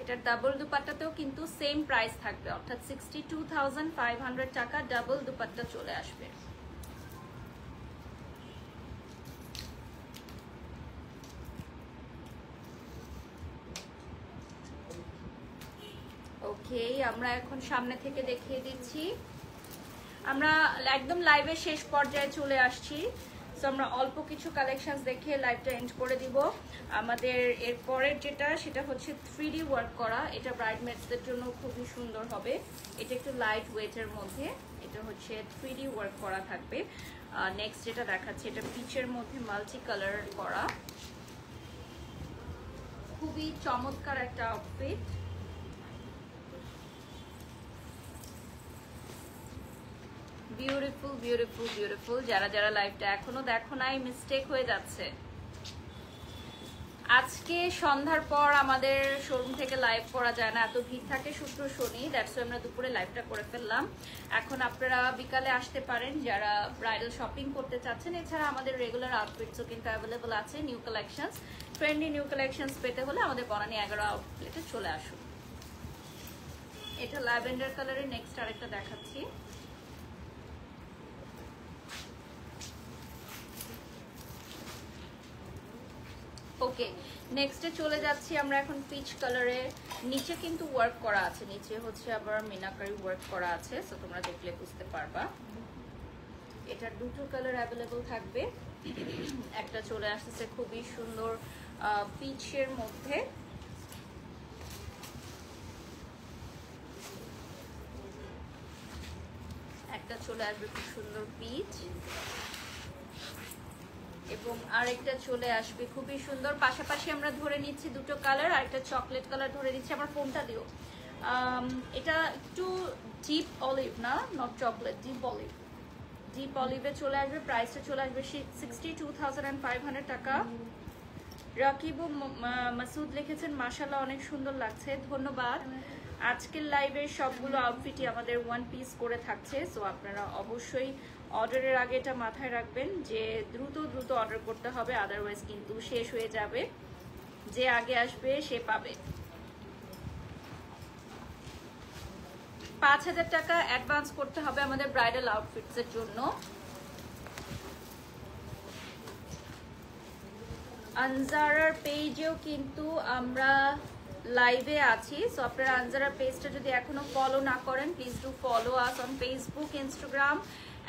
এটার ডাবল দুপাট্টাতেও কিন্তু সেম প্রাইস থাকবে, অর্থাৎ 62,500 টাকা ডাবল দুপাট্টা চলে আসবে। ওকে, আমরা এখন সামনে থেকে দেখিয়ে দিচ্ছি। আমরা একদম লাইভের শেষ পর্যায়ে চলে আসছি। সো আমরা অল্প কিছু কালেকশনস দেখে লাইভটা এন্ড করে দিব। আমাদের এর পরের যেটা, সেটা হচ্ছে 3D ওয়ার্ক করা। এটা ব্রাইডমেডসদের জন্য খুবই সুন্দর হবে। এটা একটু লাইট ওয়েটের মধ্যে, এটা হচ্ছে 3D ওয়ার্ক করা থাকবে। নেক্সট যেটা দেখাচ্ছে, এটা পিচের মধ্যে মাল্টি কালার করা, খুবই চমৎকার একটা আউটফিট। Beautiful beautiful beautiful. যারা যারা লাইভটা এখনো দেখো নাই, মিস্টেক হয়ে যাচ্ছে। আজকে সন্ধ্যার পর আমাদের শোরুম থেকে লাইভ করা যায় না, এত ভিড় থাকে শুক্র শনি, দ্যাটস ওয়াই আমরা দুপুরে লাইভটা করে ফেললাম। এখন আপনারা বিকালে আসতে পারেন যারা ব্রাইডাল শপিং করতে চাচ্ছেন। এছাড়া আমাদের রেগুলার আউটফিটসও কিন্তু অ্যাভেলেবল আছে। New collections, trendy new collections পেতে হলে আমাদের বনানী 11 আউটলেটে চলে আসুন। এটা ল্যাভেন্ডার কালারের নেক্সট আরেকটা দেখাচ্ছি। ওকে, নেক্সটে চলে যাচ্ছি আমরা এখন পিচ কালারে। নিচে কিন্তু ওয়ার্ক করা আছে, নিচে হচ্ছে আবার মিনাকারি ওয়ার্ক করা আছে, সো তোমরা দেখলে বুঝতে পারবা। এটার দুটো কালার অ্যাভেলেবল থাকবে। একটা চলে আসছে খুবই সুন্দর পিচের মধ্যে, একটা চলে আসবে খুব সুন্দর পিচ, এবং আরেকটা চলে আসবে খুবই সুন্দর। পাশাপাশি আমরা ধরে নিচ্ছি দুটো কালার, আরেকটা চকলেট কালার ধরে নিচ্ছি। আমার ফোনটা দিও। এটা একটু ডিপ অলিভ, না not chocolate, deep olive. Deep অলিভে চলে আসবে, প্রাইসটা চলে আসবে 62,500 টাকা। রাকিব মাসুদ লিখেছেন মাশাআল্লাহ অনেক সুন্দর লাগছে, ধন্যবাদ। আজকের লাইভের সবগুলো আউটফিটই আমাদের ওয়ান পিস করে থাকছে, সো আপনারা অবশ্যই অর্ডারের আগে এটা মাথায় রাখবেন যে দ্রুত দ্রুত অর্ডার করতে হবে, আদারওয়াইজ কিন্তু শেষ হয়ে যাবে। যে আগে আসবে সে পাবে। 5,000 টাকা অ্যাডভান্স করতে হবে আমাদের ব্রাইডাল আউটফিটস এর জন্য। আনজারার পেজেও কিন্তু আমরা লাইভে আছি, সো আপনারা আনজারার পেজটা যদি এখনো ফলো না করেন, please do follow us on Facebook, Instagram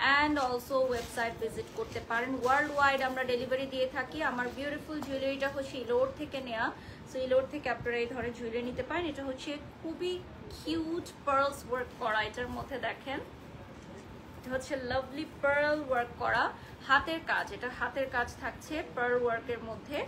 and also website visit করতে পারেন। ওয়ার্ল্ড ওয়াইড আমরা ডেলিভারি দিয়ে থাকি। আমার বিউটিফুল জুয়েলারিটা হচ্ছে ইলোর থেকে নেওয়া, সো ইলোর থেকে আপনারা এই ধরনের জুয়েলারি নিতে পারেন। এটা হচ্ছে খুবই কিউট পার্লস ওয়ার্ক করা, এটার মধ্যে দেখেন এটা হচ্ছে লাভলি পার্ল ওয়ার্ক করা, হাতের কাজ, এটা হাতের কাজ থাকছে পার্ল ওয়ার্কের মধ্যে।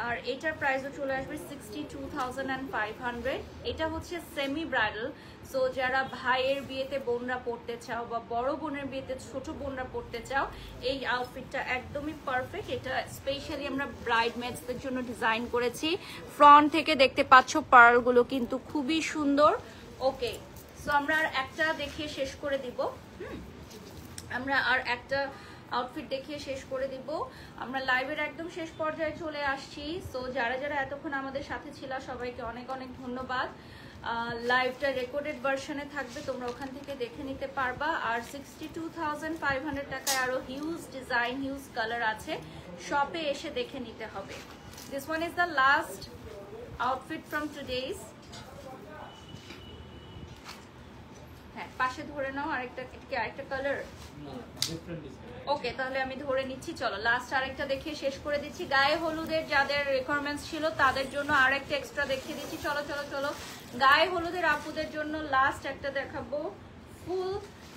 আর এটার প্রাইসও চলে আসবে 62,500। এটা হচ্ছে সেমি ব্রাইডাল, সো যারা ভাইয়ের বিয়েতে বোনরা পড়তে চাও বা বড় বোনের বিয়েতে ছোট বোনরা পড়তে চাও, এই আউটফিটটা একদমই পারফেক্ট। এটা স্পেশালি আমরা ব্রাইডমেডসদের জন্য ডিজাইন করেছি। ফ্রন্ট থেকে দেখতে পাচ্ছ পার্লগুলো কিন্তু খুবই সুন্দর। ওকে, সো আমরা আর একটা দেখিয়ে শেষ করে দিব। আমরা আর একটা আউটফিট দেখিয়ে শেষ করে দিব। আমরা লাইভের একদম শেষ পর্যায়ে চলে আসছি, সো যারা যারা এতক্ষণ আমাদের সাথে ছিল সবাইকে অনেক অনেক ধন্যবাদ। লাইভটা রেকর্ডেড ভার্সনে থাকবে, তোমরা ওখান থেকে দেখে নিতে পারবা। আর 62,500 টাকায় আরো হিউজ ডিজাইন, হিউজ কালার আছে, শপে এসে দেখে নিতে হবে। This one is the last outfit from today's. হ্যাঁ পাশে ধরে নাও, আরেকটা কালার। Different design. ওকে, তাহলে আমি ধরে নিচ্ছি। চলো লাস্ট আরেকটা দেখে শেষ করে দিচ্ছি। গায়ে হলুদের যাদের রিকোয়ারমেন্টস ছিল তাদের জন্য আরেকটা এক্সট্রা দেখিয়ে দিচ্ছি। চলো চলো চলো, গায়ে হলুদের আপুদের জন্য লাস্ট একটা দেখাবো। ফুল,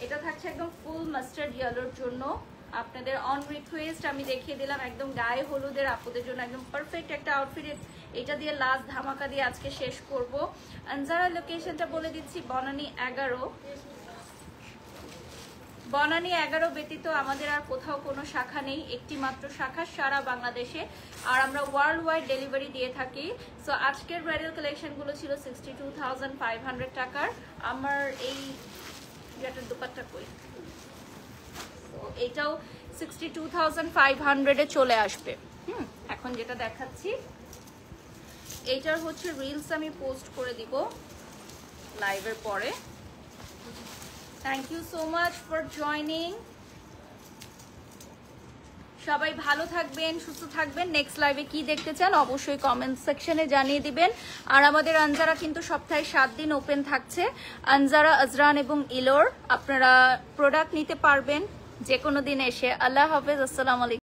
এটা থাকছে একদম ফুল মাস্টার্ড ইয়েলোর জন্য। আপনাদের অন রিকোয়েস্ট আমি দেখিয়ে দিলাম একদম গায়ে হলুদের আপুদের জন্য একদম পারফেক্ট একটা আউটফিট। এটা দিয়ে লাস্ট ধামাকা দিয়ে আজকে শেষ করব। আনজারা লোকেশনটা বলে দিচ্ছি, বনানী 11। বনানী 11 ব্যতীত আমাদের আর কোথাও কোনো শাখা নেই, একটি মাত্র শাখা সারা বাংলাদেশে, আর আমরা ওয়ার্ল্ড ওয়াইড ডেলিভারি দিয়ে থাকি। সো আজকের ব্রাইডাল কালেকশনগুলো ছিল 62,500 টাকার। আমার এই যেটার দোপাট্টা কই, এটাও 62,500 চলে আসবে। এখন যেটা দেখাচ্ছি এইটার হচ্ছে রিলস আমি পোস্ট করে দিব লাইভের পরে। Thank you so much for joining. সবাই ভালো থাকবেন, সুস্থ থাকবেন। নেক্সট লাইভে কি দেখতে চান অবশ্যই কমেন্ট সেকশনে জানিয়ে দিবেন। আর আমাদের আনজারা কিন্তু সপ্তাহে 7 দিন ওপেন থাকছে। আনজারা, আজরান এবং ইলোর, আপনারা প্রোডাক্ট নিতে পারবেন যে কোনো দিন এসে। আল্লাহ হাফেজ, আসসালামু আলাইকুম।